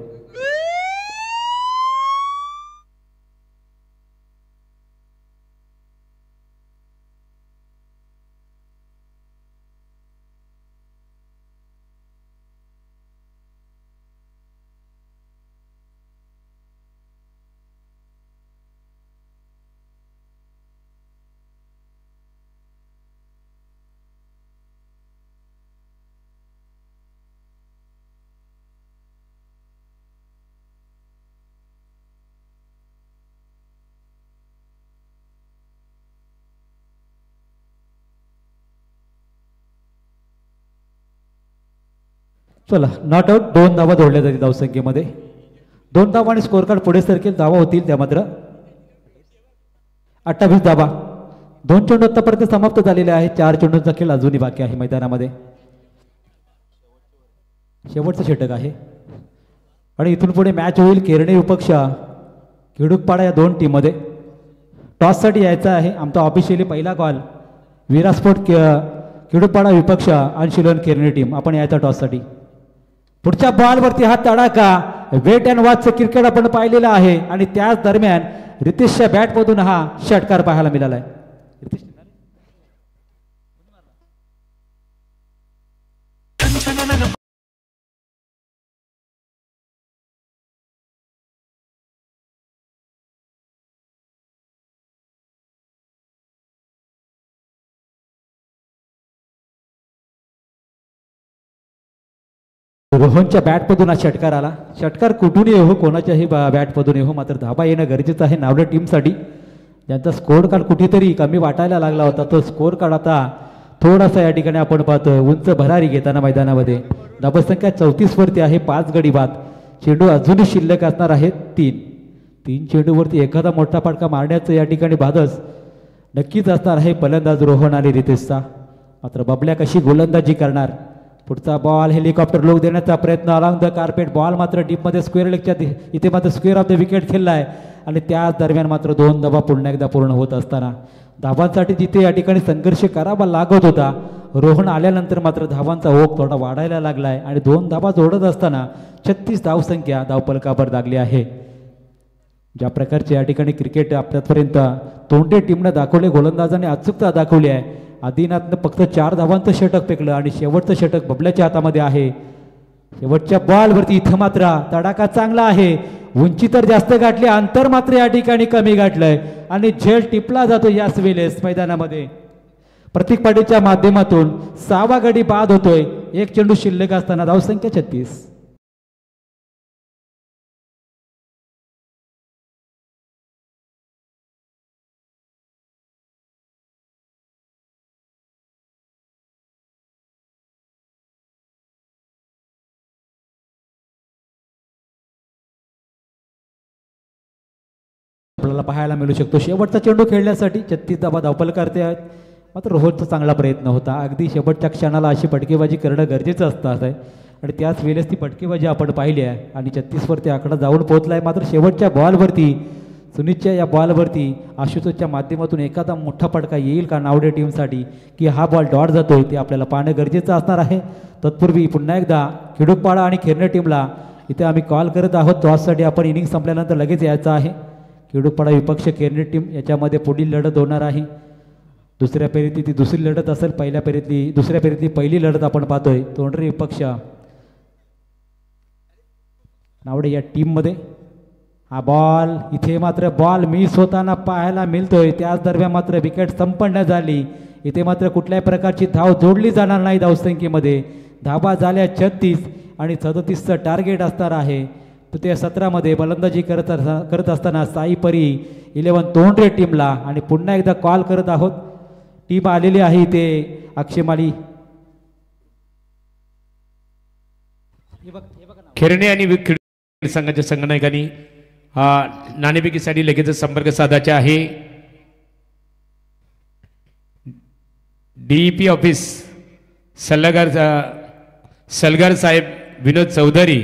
चला, नॉट आउट. 2 धावा जोडल्या जातील धावसंख्येमध्ये. 2 धावा आणि स्कोर कार्ड पुढे सरकेल. धावा होतील त्या मात्र 28 धावा. 2 चेंडू आतापर्यंत समाप्त झालेले आहेत. 4 चेंडूंचा खेळ अजूनही बाकी आहे मैदानामध्ये. शेवटचं षटक आहे आणि इथून पुढे मॅच होईल केरणे विपक्ष खिडूकपाडा या 2 टीममध्ये. टॉससाठी यायचा आहे. आमचा ऑफिशियली पहिला कॉल विरास्पोर्ट खिडूकपाडा विपक्ष अंशुलन केरणे टीम. आपण यायचा टॉससाठी. पुढच्या बॉलवरती हा तडाका, वेट अँड वॉचचं क्रिकेट आपण पाहिलेलं आहे आणि त्याच दरम्यान रितेशच्या बॅटमधून हा षटकार पाहायला मिळाला आहे. रोहनच्या बॅटमधून हा षटकार आला. षटकार कुठूनही हो, कोणाच्याही बॅटमधून हो, मात्र धाबा येणं गरजेचं आहे नावड्या टीमसाठी. ज्यांचा स्कोर कार्ड कुठेतरी कमी वाटायला लागला होता तो स्कोर कार्ड आता थोडासा या ठिकाणी आपण पाहतोय उंच भरारी घेताना मैदानामध्ये. धावसंख्या 34 वरती आहे. 5 गडी बाद. चेंडू अजूनही शिल्लक असणार आहेत 3 चेंडूवरती एखादा मोठा फटका मारण्याचं या ठिकाणी भादस नक्कीच असणार आहे फलंदाज रोहन आणि रितेशचा. मात्र बबल्या कशी गोलंदाजी करणार. पुढचा बॉल हेलिकॉप्टर लोक देण्याचा प्रयत्न अलॉंग द कार्पेट. बॉल मात्र डीपमध्ये स्क्वेअर लेगच्या इथे मात्र स्क्वेअर ऑफ द विकेट खेळला आहे आणि त्याच दरम्यान मात्र 2 धावा पुन्हा एकदा पूर्ण होत असताना धावांसाठी जिथे या ठिकाणी संघर्ष करावा लागत होता, रोहन आल्यानंतर मात्र धावांचा ओघ थोडा वाढायला लागलाय आणि 2 धावा जोडत असताना 36 धावसंख्या धावफलकावर लागली आहे. ज्या प्रकारचे या ठिकाणी क्रिकेट आपल्यापर्यंत तोंडे टीमनं दाखवले, गोलंदाजाने अचूकता दाखवली आहे. आदिनाथनं फक्त 4 धावांचं षटक फेकलं आणि शेवटचं षटक बबल्याच्या हातामध्ये आहे. शेवटच्या बॉलवरती इथं मात्र तडाखा चांगला आहे. उंची तर जास्त गाठली, अंतर मात्र या ठिकाणी कमी गाठलंय आणि झेल टिपला जातो याच वेळेस मैदानामध्ये. प्रतीक पाटीलच्या माध्यमातून 6वा गडी बाद होतोय. 1 चेंडू शिल्लक असताना धावसंख्या 36. आपल्याला पाहायला मिळू शकतो. शेवटचा चेंडू खेळण्यासाठी 36 धावा धावफल करते आहेत. मात्र रोहनचा चांगला प्रयत्न होता. अगदी शेवटच्या क्षणाला अशी फटकेबाजी करणं गरजेचं असतं आणि त्याच वेळेस ती फटकेबाजी आपण पाहिली आहे आणि 36 वरती आकडा जाऊन पोहोचला आहे. मात्र शेवटच्या बॉलवरती सुनीतच्या या बॉलवरती आशुतोषच्या माध्यमातून एखादा मोठा फटका येईल का नावडे टीमसाठी, की हा बॉल डॉट जातोय ते आपल्याला पाहणं गरजेचं असणार आहे. तत्पूर्वी पुन्हा एकदा खिडूकपाडा आणि खेरणे टीमला इथे आम्ही कॉल करत आहोत. टॉससाठी आपण इनिंग संपल्यानंतर लगेच यायचं आहे. खिडूकपाडा विपक्ष खेरणे टीम याच्यामध्ये पुढील लढत होणार आहे. दुसऱ्या फेरीतली ती दुसरी लढत असेल, दुसऱ्या फेरीतली पहिली लढत आपण पाहतोय. तोंडरे विपक्ष नावडे या टीममध्ये. हा बॉल इथे मात्र बॉल मिस होताना पाहायला मिळतोय. त्याच दरम्यान मात्र विकेट संपन्न झाली. इथे मात्र कुठल्याही प्रकारची धाव जोडली जाणार नाही. धावसंख्येमध्ये धाबा झाल्या 36 आणि 37चं टार्गेट असणार आहे. तृतीय सत्रामध्ये फलंदाजी करत असताना साई परी 11 तोंडरे टीमला आणि पुन्हा एकदा कॉल करत आहोत. टीम आलेली आहे इथे अक्षयमाली. खेरणे आणि क्रीडा संघाच्या संघनायकांनी नाणेफेकीसाठी लगेच संपर्क साधायचा आहे. डीईपी ऑफिस सल्लागार साहेब विनोद चौधरी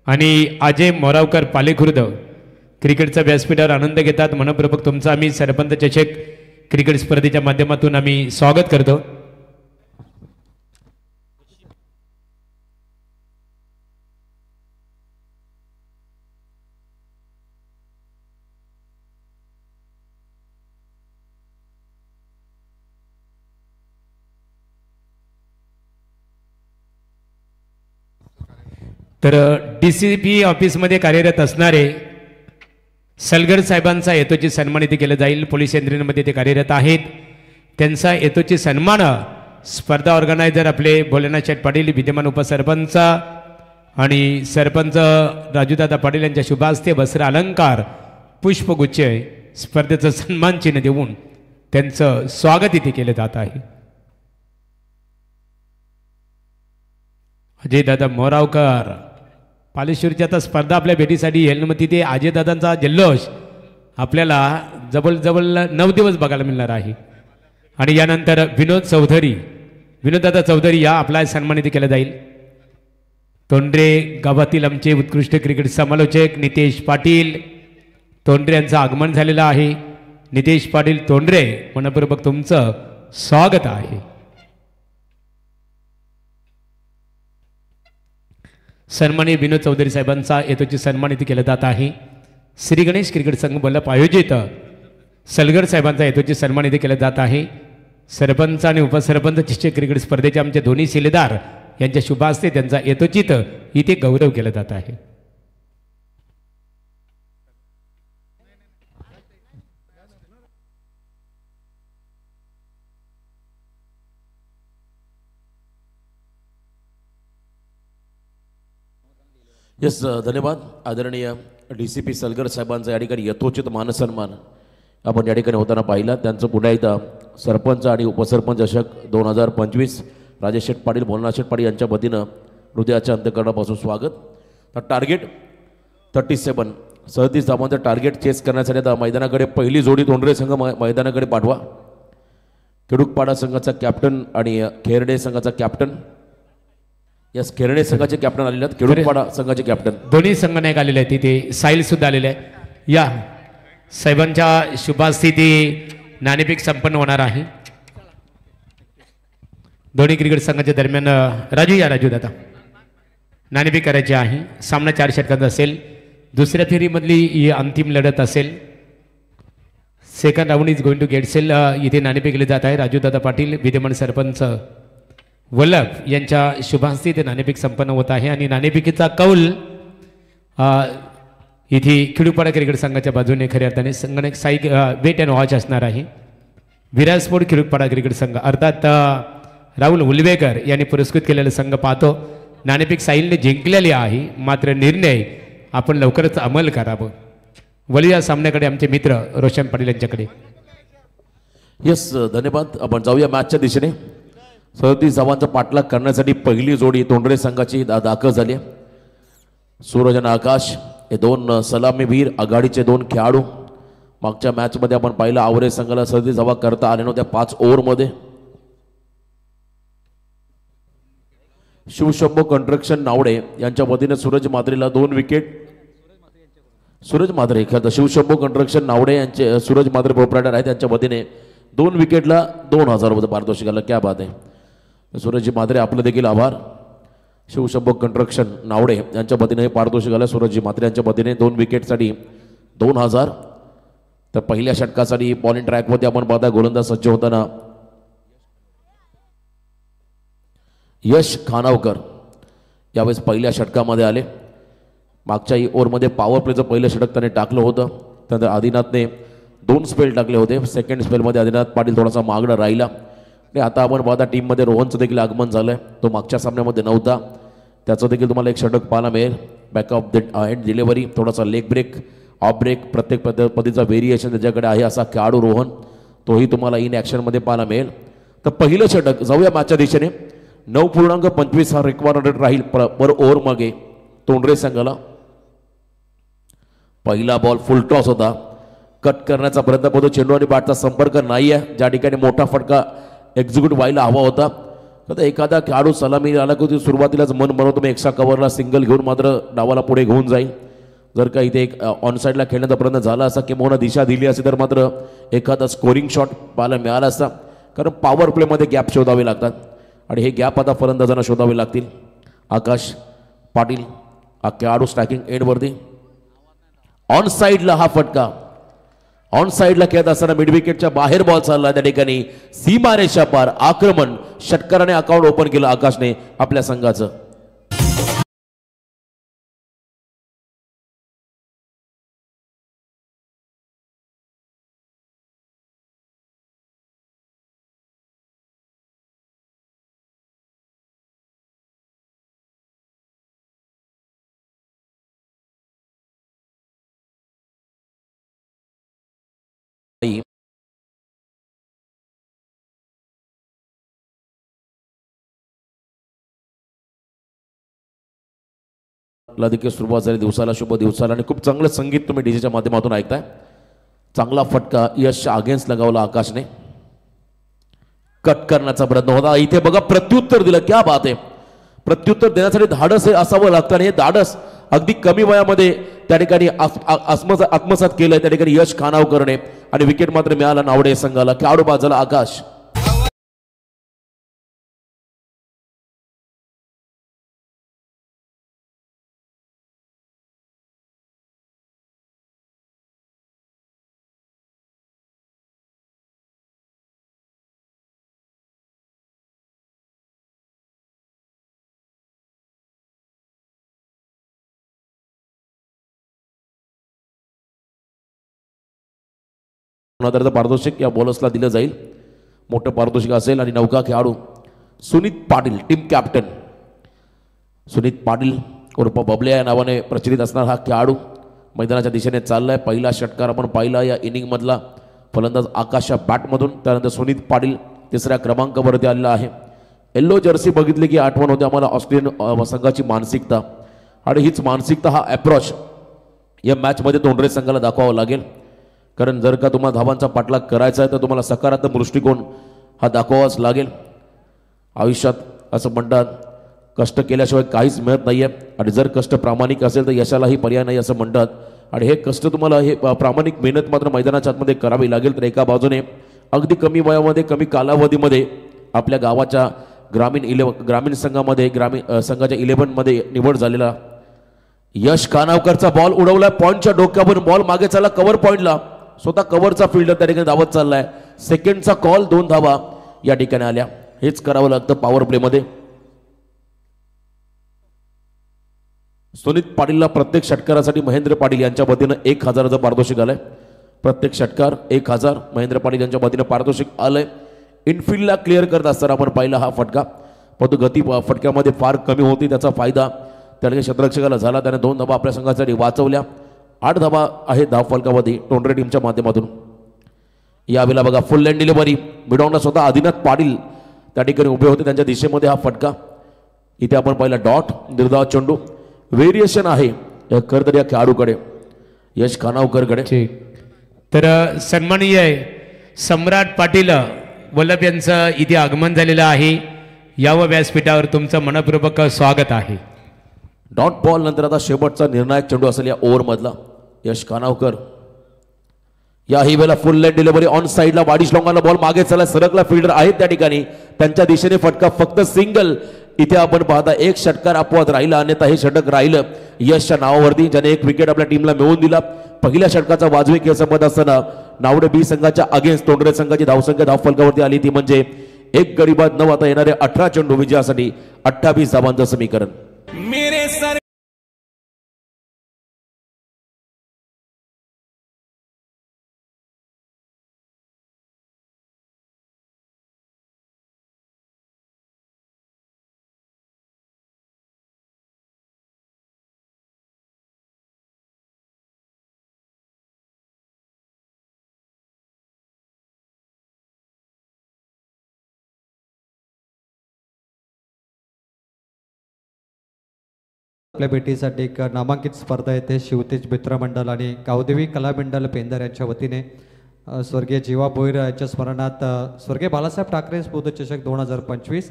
आणि अजय मोरावकर पालेखुर्द क्रिकेटच्या व्यासपीठावर आनंद घेतात. मनपूर्वक तुमचा आम्ही सरपंच चषक क्रिकेट स्पर्धेच्या माध्यमातून आम्ही स्वागत करतो. तर DCP ऑफिसमध्ये कार्यरत असणारे सलगर साहेबांचा यथोचित सन्मान इथे केला जाईल. पोलीस यंत्रणेमध्ये ते कार्यरत आहेत. त्यांचा यथोचित सन्मान स्पर्धा ऑर्गनायझर आपले भोलेनाथ शेठ पाटील, विद्यमान उपसरपंच आणि सरपंच राजूदादा पाटील यांच्या शुभास्ते वस्त्र अलंकार पुष्पगुच्छ स्पर्धेचं सन्मान चिन्ह देऊन त्यांचं स्वागत इथे केलं जात आहे. अजयदादा मोरावकर पालेश्वरची आता स्पर्धा आपल्या भेटीसाठी येईल. मग तिथे अजयदादांचा जल्लोष आपल्याला जवळ 9 दिवस बघायला मिळणार आहे. आणि यानंतर विनोददादा चौधरी या आपला सन्मान इथे केला जाईल. तोंडरे गावातील आमचे उत्कृष्ट क्रिकेट समालोचक नितेश पाटील तोंडरे यांचं आगमन झालेलं आहे. नितेश पाटील तोंडरे मनपूर्वक तुमचं स्वागत आहे. सन्माननीय विनोद चौधरी साहेबांचा यथोचित सन्मान इथे केला जात आहे. श्री गणेश क्रिकेट संघ बल्लभ आयोजित सलगर साहेबांचा यथोचित सन्मान इथे केला जात आहे. सरपंच आणि उपसरपंच चषक क्रिकेट स्पर्धेचे आमचे दोन्ही शिलेदार यांच्या शुभास्ते त्यांचा यथोचित इथे गौरव केला जात आहे. यस धन्यवाद. आदरणीय DCP सलगर साहेबांचा या ठिकाणी यथोचित मानसन्मान आपण या ठिकाणी होताना पाहिला. त्यांचं पुन्हा एकदा सरपंच आणि उपसरपंच चषक 2025 राजेश शेठ पाटील, भोलेनाथ शेठ पाटील यांच्या वतीनं हृदयाच्या अंतःकरणापासून स्वागत. तर टार्गेट 37 37 धावांचं टार्गेट चेस करण्यासाठी आता मैदानाकडे पहिली जोडी तोंडरे संघ मैदानाकडे पाठवा. खिडूकपाडा संघाचा कॅप्टन आणि खेरडे संघाचा कॅप्टन. यस खेरडे संघाचे कॅप्टन आलेले आहेत. खिडूकपाडा संघाचे कॅप्टन दोन्ही संघनायक आलेले आहेत. तिथे साहिल सुद्धा आलेले आहे. या साहेबांच्या शुभास्थिती नाणेफेक संपन्न होणार आहे. दोन्ही क्रिकेट संघाच्या दरम्यान राजू दादा नाणेफेक करायची आहे. सामना 4 षटकांचा असेल. दुसऱ्या फेरीमधली ही अंतिम लढत असेल. Second round is going to get sell. इथे नाणेफेक केले जात आहे. राजूदादा पाटील विद्यमान सरपंच वल्लभ यांच्या शुभास्ती ते नाणेफेक संपन्न होत आहे. आणि नाणेफेकीचा कौल इथे खिडूपाडा क्रिकेट संघाच्या बाजूने खऱ्या अर्थाने संगणक साई वेट अँड वॉच असणार आहे. विराज स्पोर्ट खिडूपाडा क्रिकेट संघ अर्थात राहुल उलवेकर यांनी पुरस्कृत केलेला संघ पाहतो. नाणेफेक साईलने जिंकलेली आहे. मात्र निर्णय आपण लवकरच अंमल करावं. वळू या सामन्याकडे आमचे मित्र रोशन पाटील यांच्याकडे. यस धन्यवाद. आपण जाऊया मॅचच्या दिशेने. 37 धावांचा पाठलाग करण्यासाठी पहिली जोडी तोंडरे संघाची दाखल झाली. सूरज आणि आकाश हे 2 सलामीवीर आघाडीचे 2 खेळाडू. मागच्या मॅचमध्ये आपण पाहिलं आवरे संघाला 37 धावा करता आल्या नव्हत्या 5 ओव्हरमध्ये. शिवशंभो कंस्ट्रक्शन नावडे यांच्या वतीने सूरज मात्रेला 2 विकेट. सूरज मात्रे खरं शिवशंभू कंस्ट्रक्शन नावडे यांचे सूरज मात्रे प्रोप्रायटर आहे त्यांच्या वतीने 2 विकेटला 2000 रुपये पारितोषिक आलं. क्या बात आहे. सूरजजी मात्रे आपलं देखील आभार. शिवशंभू कंस्ट्रक्शन नावडे यांच्या वतीने हे पारितोषिक आलं. सूरजजी मात्रे यांच्या वतीने 2 विकेटसाठी 2000. तर पहिल्या षटकासाठी बॉलिंग ट्रॅकमध्ये आपण पाहता गोलंदाज सज्ज होताना यश खानावकर यावेळेस पहिल्या षटकामध्ये आले. मागच्याही ओव्हरमध्ये पॉवर प्लेचं पहिलं षटक त्याने टाकलं होतं. त्यानंतर आदिनाथने 2 स्पेल टाकले होते. सेकंड स्पेलमध्ये आदिनाथ पाटील थोडासा मागणं राहिला. आणि आता आपण पाहता टीममध्ये रोहनचं देखील आगमन झालं आहे. तो मागच्या सामन्यामध्ये नव्हता. त्याचं देखील तुम्हाला एक षटक पाहायला मिळेल. Back of the hand delivery, थोडासा लेग ब्रेक, ऑफ ब्रेक, प्रत्येक पद्धतीचा व्हेरिएशन त्याच्याकडे आहे असा खेळाडू रोहन. तोही तुम्हाला इन ॲक्शनमध्ये पाहायला मिळेल. तर पहिलं षटक जाऊया मॅचच्या दिशेने. 9.25 हा रिक्वायर्ड रेट राहील पर ओव्हर मागे तोंडरे संघाला. पहिला बॉल फुल टॉस होता. कट करण्याचा प्रयत्न करतो. चेंडू आणि बॅटचा संपर्क नाही आहे. ज्या ठिकाणी मोठा फटका एक्झिक्यूट व्हायला हवा होता. तर एखादा खेळाडू सलामी आला की सुरुवातीलाच मन बनवतो मी एक्स्ट्रा कव्हरला सिंगल घेऊन मात्र डावाला पुढे घेऊन जाईल. जर का इथे एक ऑन साईडला खेळण्याचा प्रयत्न झाला असता किंवा दिशा दिली असती तर मात्र एखादा स्कोरिंग शॉट पाहायला मिळाला असता. कारण पॉवर प्लेमध्ये गॅप शोधावे लागतात आणि हे गॅप आता फलंदाजांना शोधावे लागतील. आकाश पाटील हा खेळाडू स्ट्रायकिंग एंडवरती. ऑन साईडला हा फटका. ऑन साईडला खेळत असताना मिड विकेटच्या बाहेर बॉल चालला. त्या ठिकाणी सीमारेषा पार आक्रमण षटकाराने अकाउंट ओपन केलं आकाशने आपल्या संघाचं. देखील सुरुवात झाली. दिवसाला शुभ दिवसाला आणि खूप चांगलं संगीत तुम्ही डीजेच्या माध्यमातून ऐकताय. चांगला फटका यश अगेन्स्ट लगावला आकाशने. कट करण्याचा प्रयत्न होता. इथे बघा प्रत्युत्तर दिलं. क्या बात आहे. प्रत्युत्तर देण्यासाठी धाडस हे असावं लागतं आणि हे धाडस अगदी कमी वयामध्ये त्या ठिकाणी आत्मसात केलंय त्या ठिकाणी यश खानावकरने आणि विकेट मात्र मिळाला नावडे संघाला. खेळाडू बाद झाला आकाश. पारितोषिक या बॉलर्सला दिलं जाईल. मोठं पारितोषिक असेल आणि नौका खेळाडू सुनीत पाटील टीम कॅप्टन सुनीत पाटील उर्फ बबल्या या नावाने प्रचलित असणारा हा खेळाडू मैदानाच्या दिशेने चाललाय. पहिला षटकार आपण पाहिला या इनिंग मधला. फलंदाज आकाशच्या बॅटमधून. त्यानंतर सुनीत पाटील 3ऱ्या क्रमांकावरती आलेला आहे. येल्लो जर्सी बघितली की आठवण होते आम्हाला ऑस्ट्रेलियन संघाची मानसिकता आणि हीच मानसिकता हा अप्रोच या मॅचमध्ये तोंडरे संघाला दाखवावा लागेल. कारण जर का तुम्हाला धावांचा पाठलाग करायचा आहे तर तुम्हाला सकारात्मक दृष्टिकोन हा दाखवावाच लागेल. आयुष्यात असं म्हणतात कष्ट केल्याशिवाय काहीच मिळत नाही आहे आणि जर कष्ट प्रामाणिक असेल तर यशालाही पर्याय नाही असं म्हणतात. आणि हे कष्ट तुम्हाला हे प्रामाणिक मेहनत मात्र मैदानाच्या आतमध्ये करावी लागेल. तर एका बाजूने अगदी कमी वयामध्ये कमी कालावधीमध्ये आपल्या गावाच्या ग्रामीण संघामध्ये संघाच्या 11 मध्ये निवड झालेला यश खानावकरचा बॉल उडवलाय. पॉईंटच्या डोक्यावर बॉल मागे चालला कव्हर पॉईंटला. स्वतः कव्हरचा फिल्डर त्या ठिकाणी धावत चाललाय. सेकंडचा कॉल 2 धावा या ठिकाणी आल्या. हेच करावं लागतं पॉवर प्लेमध्ये. सुनीत पाटीलला प्रत्येक षटकारासाठी महेंद्र पाटील यांच्या वतीनं 1000चं पारितोषिक आलंय. प्रत्येक षटकार 1000 महेंद्र पाटील यांच्या वतीनं पारितोषिक आलंय. इनफिल्डला क्लिअर करत असताना आपण पाहिला हा फटका. परंतु गती फटक्यामध्ये फार कमी होती. त्याचा फायदा त्या ठिकाणी क्षेत्ररक्षकाला झाला. त्याने 2 धावा आपल्या संघासाठी वाचवल्या. 8 धावा आहे धाव फलकामध्ये टोंडरे टीमच्या माध्यमातून. यावेळेला बघा फुल लँड डिलिव्हरी. मिडॉनला स्वतः आदिनाथ पाटील त्या ठिकाणी उभे होते. त्यांच्या दिशेमध्ये हा फटका. इथे आपण पाहिला डॉट निर्धाव चेंडू. व्हेरिएशन आहे खरं या खेळाडूकडे यश खानावकरकडे. तर सन्माननीय सम्राट पाटील वल्लभ यांचं इथे आगमन झालेलं आहे. यावं व्यासपीठावर तुमचं मनपूर्वक स्वागत आहे. डॉट बॉल नंतर आता शेवटचा निर्णायक चेंडू असेल या ओव्हरमधला. यश कानावकर. याही वेळेला फुल लेट डिलिव्हरी ऑन साइडला वाडी श्लोंगाला बॉल मागे चला सरकला फिल्डर आहेत त्या ठिकाणी त्यांच्या दिशेने फटका फक्त सिंगल. इथे आपण पाहता एक षटकार अपवाद राहिला अन्यथा हे षटक राहिलं यशच्या नावावरती ज्याने एक विकेट आपल्या टीमला मिळवून दिला. पहिल्या षटकाचा वाजवी खेळ संपत असताना नावडे बी संघाच्या अगेन्स्ट तोंडरे संघाची धावसंख्या धावफलकावरती आली ती म्हणजे एक गडी बाद 9 आता येणारे 18 चेंडू विजयासाठी 28 धावांचं समीकरण. आपल्या भेटीसाठी एक नामांकित स्पर्धा येते शिवतेज मित्रमंडळ आणि गावदेवी कलामंडळ पेंदर यांच्या वतीने स्वर्गीय जीवा भोईर यांच्या स्मरणार्थ स्वर्गीय बाळासाहेब ठाकरे स्फूर्त चषक 2025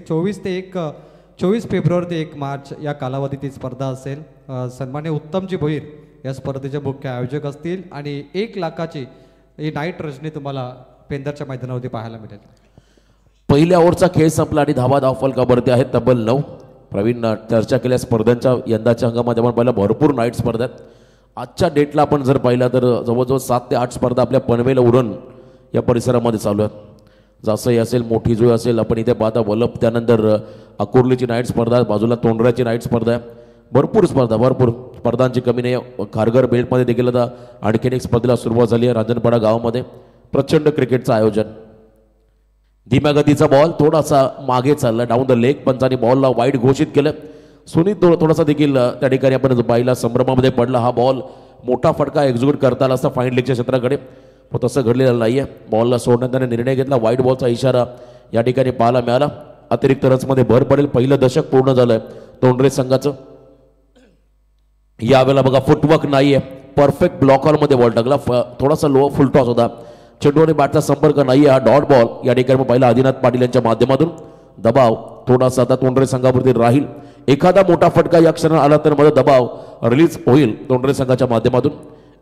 24 फेब्रुवारी ते 1 मार्च या कालावधीत ही स्पर्धा असेल. सन्मान्य उत्तमजी भोईर या स्पर्धेचे मुख्य आयोजक असतील आणि 1 लाखाची ही नाईट रजनी तुम्हाला पेंदरच्या मैदानावरती पाहायला मिळेल. पहिल्या ओव्हरचा खेळ संपला आणि धावा धावफलकावरती आहेत तब्बल 9. प्रवीण चर्चा केल्या स्पर्धांच्या यंदाच्या हंगामात आपण पाहिलं भरपूर नाईट स्पर्धा आहेत. आजच्या डेटला आपण जर पाहिला तर जवळजवळ 7 ते 8 स्पर्धा आपल्या पनवेल उरण या परिसरामध्ये चालू आहेत. जासई असेल मोठी जुई असेल आपण इथे पाहता वलप त्यानंतर अकोर्लीची नाईट स्पर्धा बाजूला तोंडऱ्याची नाईट स्पर्धा आहे. भरपूर स्पर्धांची कमी नाही. खारघर बेल्टमध्ये देखील आता आणखीन एक स्पर्धेला सुरुवात झाली आहे. रांजणपाडा गावामध्ये प्रचंड क्रिकेटचं आयोजन. धीम्या गतीचा बॉल थोडासा मागे चालला डाऊन द लेग पंचांनी बॉलला वाईड घोषित केलं. सुनीत थोडासा देखील त्या ठिकाणी आपण पाहिला संभ्रमामध्ये पडला. हा बॉल मोठा फटका एक्झिक्यूट करता आला असता फाईन लेगच्या क्षेत्राकडे पण तसं घडलेलं नाही आहे. बॉलला सोडण्यात त्याने निर्णय घेतला. वाईड बॉलचा इशारा या ठिकाणी पाहायला मिळाला. अतिरिक्त रन्समध्ये भर पडेल. पहिलं दशक पूर्ण झालंय तोंडरे संघाचं. यावेळेला बघा फुटवर्क नाहीये. परफेक्ट ब्लॉक मध्ये बॉल टाकला. थोडासा लो फुल टॉस होता. चेंडू आणि बॅटचा संपर्क नाही. हा डॉट बॉल या ठिकाणी पहिला आदिनाथ पाटील यांच्या माध्यमातून दबाव थोडासा आता तोंडरे संघावरती राहील. एखादा मोठा फटका या क्षणात आला तर मध्ये दबाव रिलीज होईल तोंडरे संघाच्या माध्यमातून.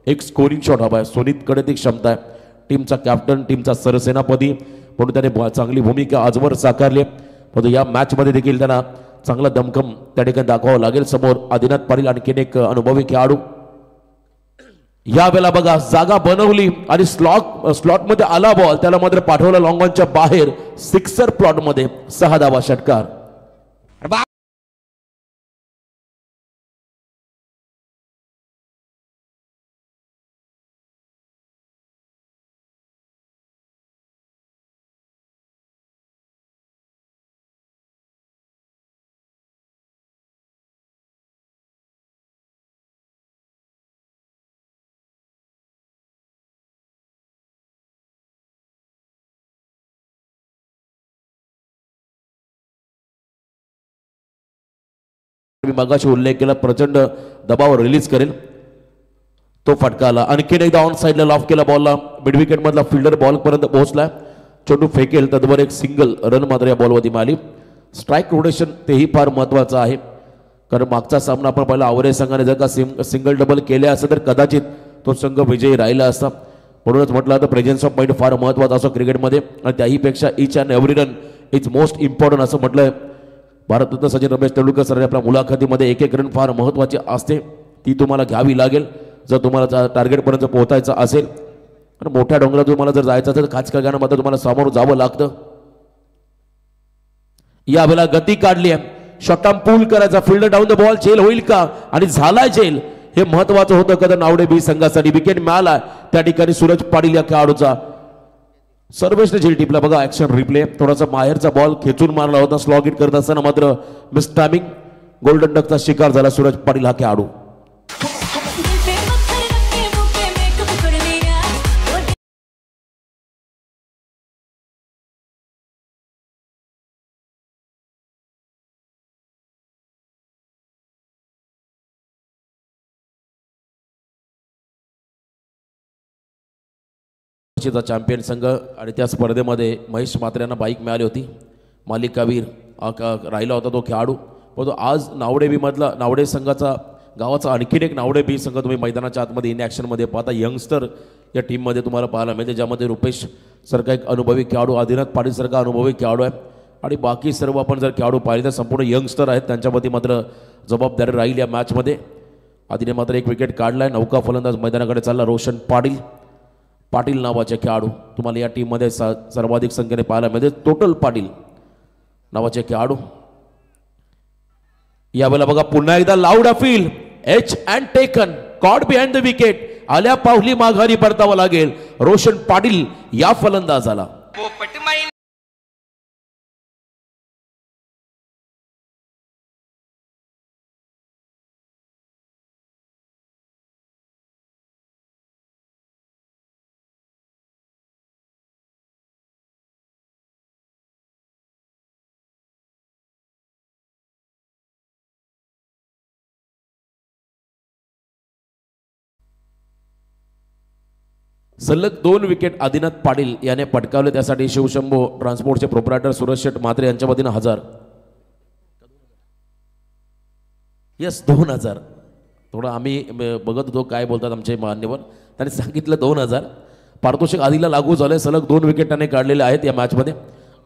एक स्कोरिंग शॉट हवा आहे. सुनीतकडे ती क्षमता आहे. टीमचा कॅप्टन टीमचा सरसेनापती म्हणून त्याने चांगली भूमिका आजवर साकारली. परंतु या मॅचमध्ये देखील त्यांना चांगला दमखम त्या ठिकाणी दाखवावं लागेल. समोर आदिनाथ पाटील आणखीन एक अनुभवी खेळाडू. यावेळेला बघा जागा बनवली आणि स्लॉट मध्ये आला बॉल त्याला मात्र पाठवला लॉंग ऑनच्या बाहेर. सिक्सर प्लॉट मध्ये 6 धावा षटकार. मी मगाशी उल्लेख केला प्रचंड दबाव रिलीज करेल तो फटका आला. आणखीन एकदा ऑन साइडला लॉफ केला बॉलला. मिड विकेट मधला फिल्डर बॉल पर्यंत पोहोचला. चेंडू फेकेल तद्वर एक सिंगल रन मात्र या बॉलवरती मिळाली. स्ट्राईक रोटेशन तेही फार महत्वाचं आहे कारण मागचा सामना आपण पाहिला आवरे संघाने जर का सिंगल डबल केले असं तर कदाचित तो संघ विजयी राहिला असता. म्हणूनच म्हटलं तर प्रेझेन्स ऑफ माइंड फार महत्वाचा असतो क्रिकेटमध्ये आणि त्याही पेक्षा each and every run is most important असं म्हटलंय भारतरत्न सचिन रमेश तेंडुलकर सरांनी आपल्या मुलाखतीमध्ये. एक रन फार महत्वाची असते ती तुम्हाला घ्यावी लागेल जर तुम्हाला टार्गेटपर्यंत पोहोचायचं असेल. आणि मोठ्या डोंगरात तुम्हाला जर जायचं असेल तर खाचखळगांमध्ये तुम्हाला सामोरं जावं लागतं. यावेळेला गती काढली आहे. शॉर्ट पूल करायचा. फिल्डर डाऊन द बॉल चेल होईल का आणि झालाय चेल. हे महत्वाचं होतं कदा नावडे बी संघासाठी. विकेट मिळाला त्या ठिकाणी सूरज पाटील या खेळाडूचा. सर्वेशने झेल टिपला बघा. ऍक्शन रिप्ले थोडासा बाहेरचा बॉल खेचून मारला होता स्लॉग इट करत असताना मात्र मिस टायमिंग गोल्डन डकचा शिकार झाला सूरज पाटील हा खेळाडू. चॅम्पियन संघ आणि त्या स्पर्धेमध्ये महेश म्हात्रे यांना बाईक मिळाली होती. मालिकावीर राहिला होता तो खेळाडू. परंतु आज नावडे संघाचा गावाचा आणखीन एक नावडे बी संघ तुम्ही मैदानाच्या आतमध्ये इन ॲक्शनमध्ये पाहता. यंगस्टर या टीममध्ये तुम्हाला पाहायला मिळते, ज्यामध्ये रुपेश सारखा एक अनुभवी खेळाडू, आदिनाथ पाटील सारखा अनुभवी खेळाडू आहे आणि बाकी सर्व आपण जर खेळाडू पाहिले तर संपूर्ण यंगस्टर आहेत. त्यांच्यामध्ये मात्र जबाबदारी राहील या मॅचमध्ये. आधीने मात्र एक विकेट काढला आहे. नौका फलंदाज मैदानाकडे चालला रोशन पाटील नावाचे खेळाडू तुम्हाला या टीममध्ये सर्वाधिक संख्येने पाहायला मिळते. टोटल पाटील नावाचे खेळाडू. यावेळेला बघा पुन्हा एकदा loud appeal, H and taken, caught behind the wicket, आल्या पावली माघारी परतावं लागेल रोशन पाटील या फलंदाजाला. सलग 2 विकेट आदिनाथ पाटील याने पटकावले. त्यासाठी शिवशंभो ट्रान्सपोर्टचे प्रोप्रायटर सुरेश शेठ म्हात्रे यांच्या वतीनं 1000. यस 2000. थोडं आम्ही बघत होतो काय बोलतात आमचे मान्यवर, त्यांनी सांगितलं 2000. पारितोषिक आधीला लागू झालंय. सलग 2 विकेट त्याने काढलेले आहेत या मॅचमध्ये.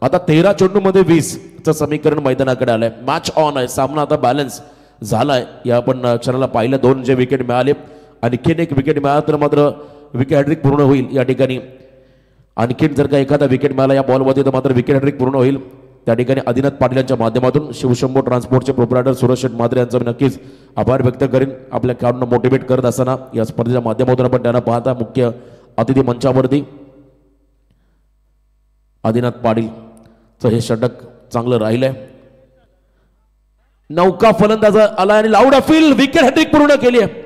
आता 13 चेंडूमध्ये 20चं समीकरण मैदानाकडे आलंय. मॅच ऑन आहे, सामना आता बॅलन्स झालाय. या आपण क्षणाला पाहिलं 2 जे विकेट मिळाले, आणखीन एक विकेट मिळाला तर मात्र विकेट हॅट्रिक पूर्ण होईल या ठिकाणी. आणखीन जर का एखादा विकेट मिळाला या बॉलमध्ये तर मात्र विकेट हॅट्रिक पूर्ण होईल. त्या ठिकाणी आदिनाथ पाटील यांच्या माध्यमातून शिवशंभो ट्रान्सपोर्टचे प्रोप्रायटर सुरेश शेठ म्हात्रे यांचा मी नक्कीच आभार व्यक्त करेन. आपल्या खेळाडूंना मोटिवेट करत असताना या स्पर्धेच्या माध्यमातून आपण त्यांना पाहता मुख्य अतिथी मंचावरती आदिनाथ पाटीलचं हे षटक चांगलं राहिलंय. नौका फलंदाज आला आणि लाऊड अपील, विकेट हॅट्रिक पूर्ण केली आहे.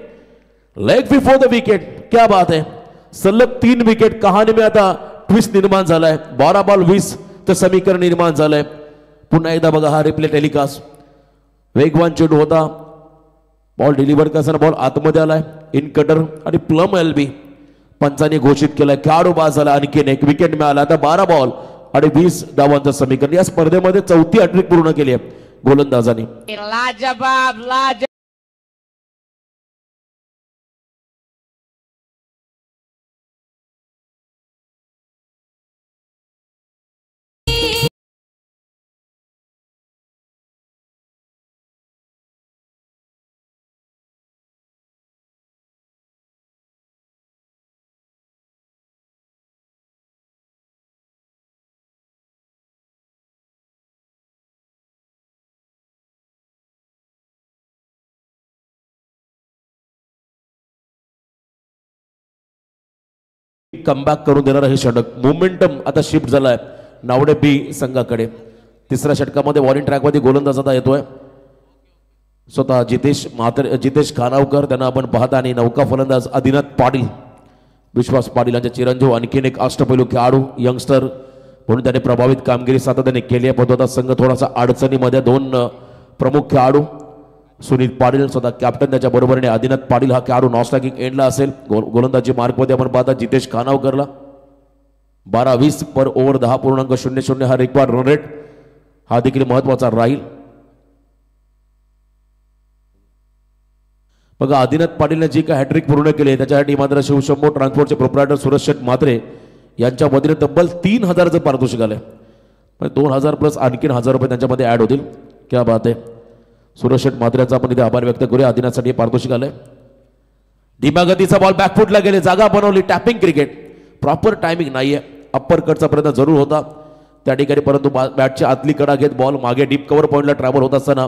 लेग बिफोर द विकेट, क्या बात है. सलग 3 विकेट. कहाणी में आता ट्विस्ट निर्माण झालाय. 12 बॉल 20 चं समीकरण निर्माण झालंय. पुन्हा एकदा बघा हा रिप्ले टेलिकास्ट. वेगवान चेंडू होता, बॉल डिलिव्हर करताना बॉल आतमध्ये आलाय. इन कटर आणि प्लम एलबी पंचांनी घोषित केलाय. खेळाडू बाद झाला. आणखीन एक विकेट मिळाला. आता 12 बॉल आणि 20 धावांचं समीकरण. या स्पर्धेमध्ये 4थी हॅट्रिक पूर्ण केली आहे गोलंदाजांनी. लाजवाब. कमबॅक करून देणार हे षटक. मोमेंटम आता शिफ्ट झालाय नावडे बी संघाकडे. तिसऱ्या षटकामध्ये वॉलिंग ट्रॅकमध्ये गोलंदाज आता येतोय स्वतः जितेश खानावकर. त्यांना आपण पाहता आणि नौका फलंदाज आदिनाथ पाटील, विश्वास पाटील यांचे चिरंजीव. आणखीन एक अष्टपैलू खेळाडू यंगस्टर म्हणून त्याने प्रभावित कामगिरी सातत्याने केली आहे. पण आता संघ थोडासा अडचणीमध्ये. 2 प्रमुख खेळाडू सुनील पाटील स्वतः कॅप्टन, त्याच्या बरोबरीने आदिनाथ पाटील हा खेळाडू नॉनस्ट्रायकिंग एंडला असेल. गोलंदाजी मार्कमध्ये आपण पाहता जितेश खानावकरला 12-20 पर ओव्हर 10.00 हा रिक्वायर्ड रन रेट हा देखील महत्वाचा राहील. बघा आदिनाथ पाटीलने जी काय हॅट्रिक पूर्ण केली त्याच्यासाठी मात्र शिवशंभो ट्रान्सपोर्टचे प्रोप्रायटर सुरेश शेठ म्हात्रे यांच्या वतीने तब्बल 3000चं पारितोषिक आलंय. 2000 प्लस आणखीन 1000 रुपये त्यांच्यामध्ये ऍड होतील. क्या बात आहे. सुरेश शेठ म्हात्रेचा आपण इथे आभार व्यक्त करूया. आदिनाथसाठी पारितोषिक आलंय. धीम्यागतीचा बॉल बॅकफुटला गेले, जागा बनवली. टॅपिंग क्रिकेट, प्रॉपर टायमिंग नाहीये. अप्पर कटचा प्रयत्न जरूर होता त्या ठिकाणी, परंतु बॅटची आतली कडा घेत बॉल मागे डीप कव्हर पॉइंटला ट्रॅव्हल होत असताना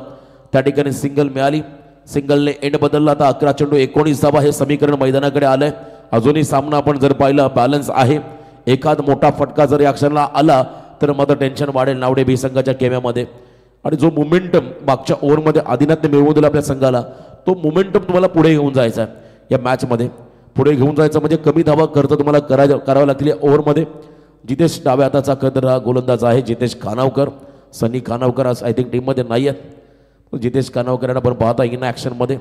त्या ठिकाणी सिंगल मिळाली. सिंगलने एंड बदलला. आता 11 चेंडू 19 धावा हे समीकरण मैदानाकडे आलंय. अजूनही सामना आपण जर पाहिलं बॅलन्स आहे. एखाद मोठा फटका जर या क्षणाला आला तर मात्र टेन्शन वाढेल नावडे बी संघाच्या केम्यामध्ये. आणि जो मोमेंटम मागच्या ओव्हरमध्ये आदिनाथने मिळवून दिला आपल्या संघाला, तो मोमेंटम तुम्हाला पुढे घेऊन जायचा आहे. या मॅचमध्ये पुढे घेऊन जायचं म्हणजे कमी धावा खर्च तुम्हाला करावं लागतील. ओव्हरमध्ये जितेश डाव्या हाताचा खतरा गोलंदाज आहे. जितेश खानावकर, सनी खानावकर आज आय थिंक टीममध्ये नाही आहेत. जितेश खानावकर यांना पण पाहता इन ॲक्शनमध्ये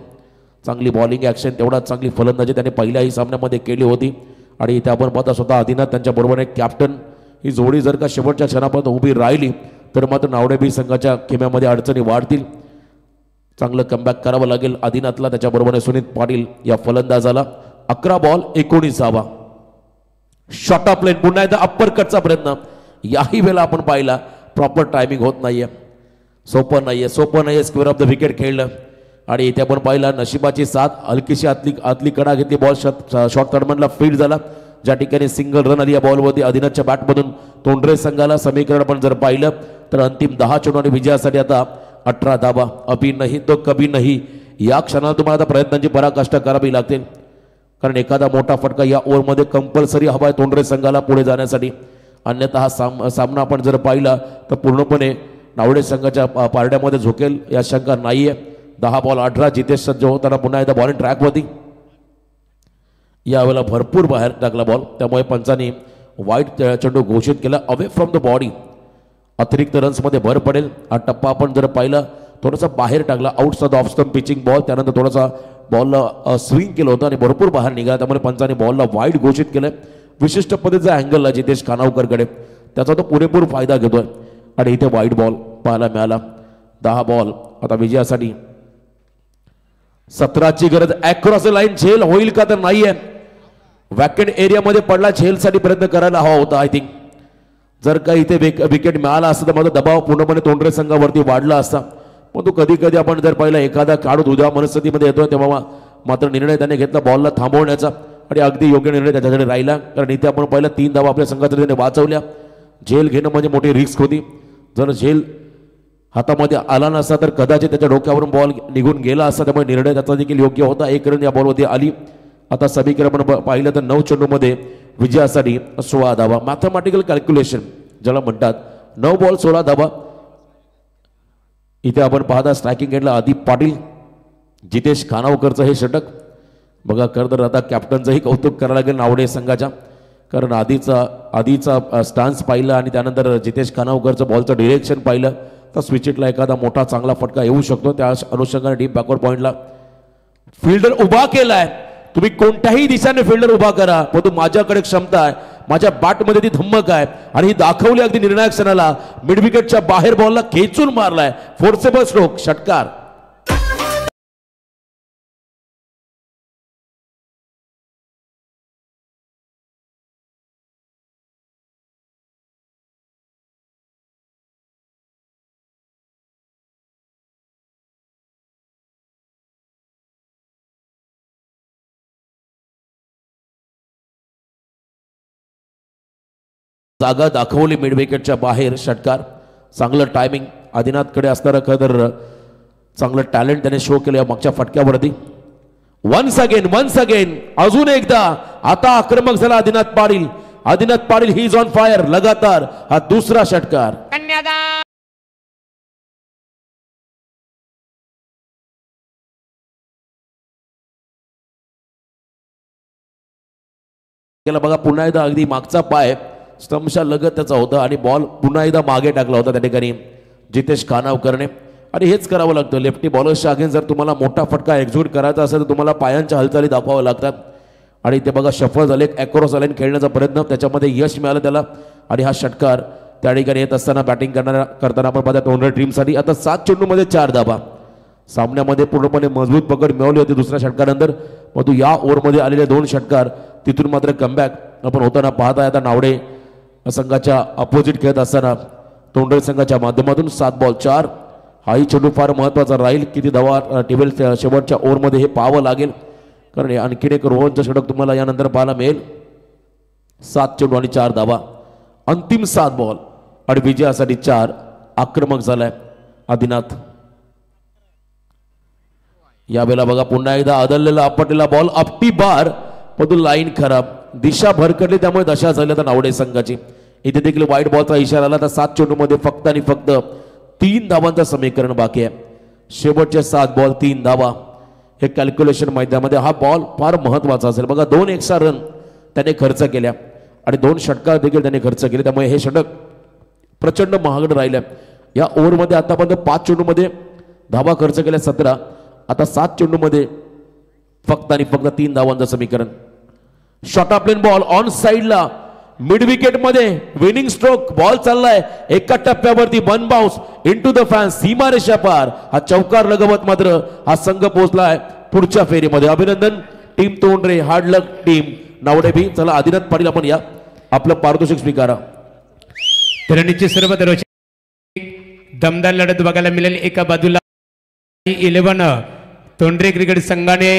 चांगली बॉलिंग ॲक्शन, तेवढाच चांगली फलंदाजी त्याने पहिल्याही सामन्यामध्ये केली होती. आणि इथे आपण पाहता स्वतः आदिनाथ त्यांच्याबरोबर कॅप्टन. ही जोडी जर का शेवटच्या क्षणापर्यंत उभी राहिली तर मात्र नावडे बी संघाच्या खेम्यामध्ये अडचणी वाढतील. चांगलं कमबॅक करावं लागेल आदिनाथला. त्याच्याबरोबर सुनीत पाटील या फलंदाजाला. 11 बॉल 19 धावा. शॉर्ट ऑफ लेन पुन्हा एकदा अप्पर कटचा प्रयत्न. याही वेळेला आपण पाहिला प्रॉपर टायमिंग होत नाहीये. सोपं नाहीये स्क्वेअर ऑफ द विकेट खेळलं. आणि इथे आपण पाहिला नशिबाची साथ. हलकीशी आतली कडा घेतली. बॉल शॉर्ट थर्डमनला फील्ड झाला. ज्या ठिकाणी सिंगल रन आली या बॉलवरती आदिनाथच्या बॅटमधून तोंडरे संघाला. समीकरण आपण जर पाहिलं तर अंतिम 10 चेंडू आणि विजयासाठी आता 18 धावा. अभी नाही तो कभी नाही. या क्षणाला तुम्हाला आता प्रयत्नांची पराकाष्ठा करावी लागतील, कारण एखादा मोठा फटका या ओव्हरमध्ये कंपल्सरी हवा आहे तोंडरे संघाला पुढे जाण्यासाठी. अन्यथा हा सामना आपण जर पाहिला तर पूर्णपणे नावडे संघाच्या पारड्यामध्ये झोकेल या शंका नाहीये. 10 बॉल 18. जितेश सज्ज होताना पुन्हा एकदा बॉलिंग ट्रॅकवरती. यावेळेला भरपूर बाहेर टाकला बॉल, त्यामुळे पंचांनी वाईट चेंडू घोषित केला. Away from the body. अतिरिक्त रन्समध्ये भर पडेल. हा टप्पा आपण जर पाहिला थोडासा बाहेर टाकला. Outside off stump pitching ball. त्यानंतर थोडासा बॉलला स्विंग केलं होतं आणि भरपूर बाहेर निघाला, त्यामुळे पंचांनी बॉलला वाईट घोषित केलं. विशिष्ट पद्धतीचा अँगलला जितेश खानावकरकडे, त्याचा तो पुरेपूर फायदा घेतोय आणि इथे वाईट बॉल पाहायला मिळाला. 10 बॉल आता विजयासाठी. 17ची गरज. अक्रॉस द लाईन झेल होईल का तर नाहीये. वॅकेंट एरियामध्ये पडला. झेलसाठी प्रयत्न करायला हवा होता. आय थिंक जर का इथे विकेट मिळाला असता तर माझा दबाव पूर्णपणे तोंडरे संघावरती वाढला असता. पण तो कधी कधी आपण जर पाहिला एखादा काढून उद्या मनस्थितीमध्ये येतोय तेव्हा मात्र निर्णय त्याने घेतला बॉलला थांबवण्याचा आणि अगदी योग्य निर्णय त्याच्याकडे राहिला. कारण इथे आपण पाहिला 3 धावा आपल्या संघाच्या त्याने वाचवल्या. झेल घेणं म्हणजे मोठी रिस्क होती. जर झेल हातामध्ये आला नसता तर कदाचित त्याच्या डोक्यावरून बॉल निघून गेला असता, त्यामुळे निर्णय त्याचा देखील योग्य होता. 1 रन या बॉलवरती आली. आता समीकरण आपण पाहिलं तर 9 चेंडूमध्ये विजयासाठी 16 धावा. मॅथमॅटिकल कॅल्क्युलेशन ज्याला म्हणतात. 9 बॉल 16 धावा. इथे आपण पाहता स्ट्रायकिंग एंडला आदिप पाटील. जितेश खानावकरचं हे षटक बघा. खरं तर आता कॅप्टनचंही कौतुक करायला लागेल नावडे संघाच्या, कारण आधीचा स्टान्स पाहिला आणि त्यानंतर जितेश खानावकरचं बॉलचं डिरेक्शन पाहिलं तर स्विचिटला एखादा मोठा चांगला फटका येऊ शकतो. त्या अनुषंगाने डीप बॅकवर्ड पॉइंटला फिल्डर उभा केलाय. तुम्ही कोणत्याही दिशेने फिल्डर उभा करा, परंतु माझ्याकडे क्षमता आहे, माझ्या बॅटमध्ये ती धम्मक आहे आणि ही दाखवली अगदी निर्णायक क्षणाला. मिड विकेटच्या बाहेर बॉलला खेचून मारलाय. Forcible stroke. षटकार. जागा दाखवली मिड विकेटच्या बाहेर. षटकार. चांगलं टायमिंग आदिनाथकडे असणारं खरं चांगलं टॅलेंट त्याने शो केलं या मागच्या फटक्यावरती. वन्स अगेन अजून एकदा आता आक्रमक झाला Adinath Patil he is on fire. लगातार हा दुसरा षटकार. कन्यादान. केला बघा. पुन्हा एकदा अगदी मागचा पाय स्टंपच्या लगत त्याचा होता आणि बॉल पुन्हा एकदा मागे टाकला होता त्या ठिकाणी जितेश खानावकरने. आणि हेच करावं लागतं लेफ्टी बॉलर्सच्या अगेन्स्ट. जर तुम्हाला मोठा फटका एक्झिक्यूट करायचा असेल तर तुम्हाला पायांच्या हालचाली दाखवाव्या लागतात. आणि ते बघा सफल झाले. अक्रॉस लाईन खेळण्याचा प्रयत्न, त्याच्यामध्ये यश मिळालं त्याला. आणि हा षटकार त्या ठिकाणी येत असताना बॅटिंग करताना आपण पाहता तोंडरे टीमसाठी आता 7 चेंडूमध्ये 4 धावा. सामन्यामध्ये पूर्णपणे मजबूत पकड मिळवली होती दुसऱ्या षटकानंतर, परंतु या ओव्हरमध्ये आलेले 2 षटकार तिथून मात्र कमबॅक आपण होताना पाहताय. आता नावडे संघाच्या अपोजिट खेळत असताना तोंडरे संघाच्या माध्यमातून 7 बॉल 4. हाही चेंडू फार महत्त्वाचा राहील. किती धावा टेबल शेवटच्या ओव्हरमध्ये हे पाहावं लागेल, कारण आणखीन एक रोहनचं षटक तुम्हाला यानंतर पाहायला मिळेल. 7 चेंडू आणि 4 धावा. अंतिम 7 बॉल आणि विजयासाठी 4. आक्रमक झालाय आदिनाथ. यावेळेला बघा पुन्हा एकदा आदळलेला आपटलेला बॉल अपटी बार, परंतु लाईन खराब. दिशा भरकटली त्यामुळे दशा झाली आता नावडे संघाची. इथे देखील वाईट बॉलचा इशारा आला. तर 7 चेंडूमध्ये फक्त आणि फक्त 3 धावांचं समीकरण बाकी आहे. शेवटचे 7 बॉल 3 धावा. हे कॅल्क्युलेशन मैदानामध्ये हा बॉल फार महत्वाचा असेल. बघा 2 एक्स्ट्रा रन त्याने खर्च केल्या आणि 2 षटकार देखील त्याने खर्च केले, त्यामुळे हे षटक प्रचंड महागड राहिलं. या ओव्हरमध्ये आतापर्यंत 5 चेंडूमध्ये धावा खर्च केल्या 17. आता 7 चेंडूमध्ये फक्त आणि फक्त 3 धावांचं समीकरण. Short of plain ball on साइडला मिड विकेट मध्ये विनिंग स्ट्रोक बॉल चाललाय एका टप्प्यावरती one bounce into the fence सीमारेषा पार हा चौकार लगवत मात्र हा संघ पोहोचलाय पुढच्या फेरीमध्ये. अभिनंदन टीम तोंडरे हार्ड लक टीम नावडे भी. चला आदिनाथ पाटील आपण या आपलं पारितोषिक स्वीकारा. तर निश्चित सर्व दमदार लढत बघायला मिळेल. एका बाजूला 11 तोंडरे क्रिकेट संघाने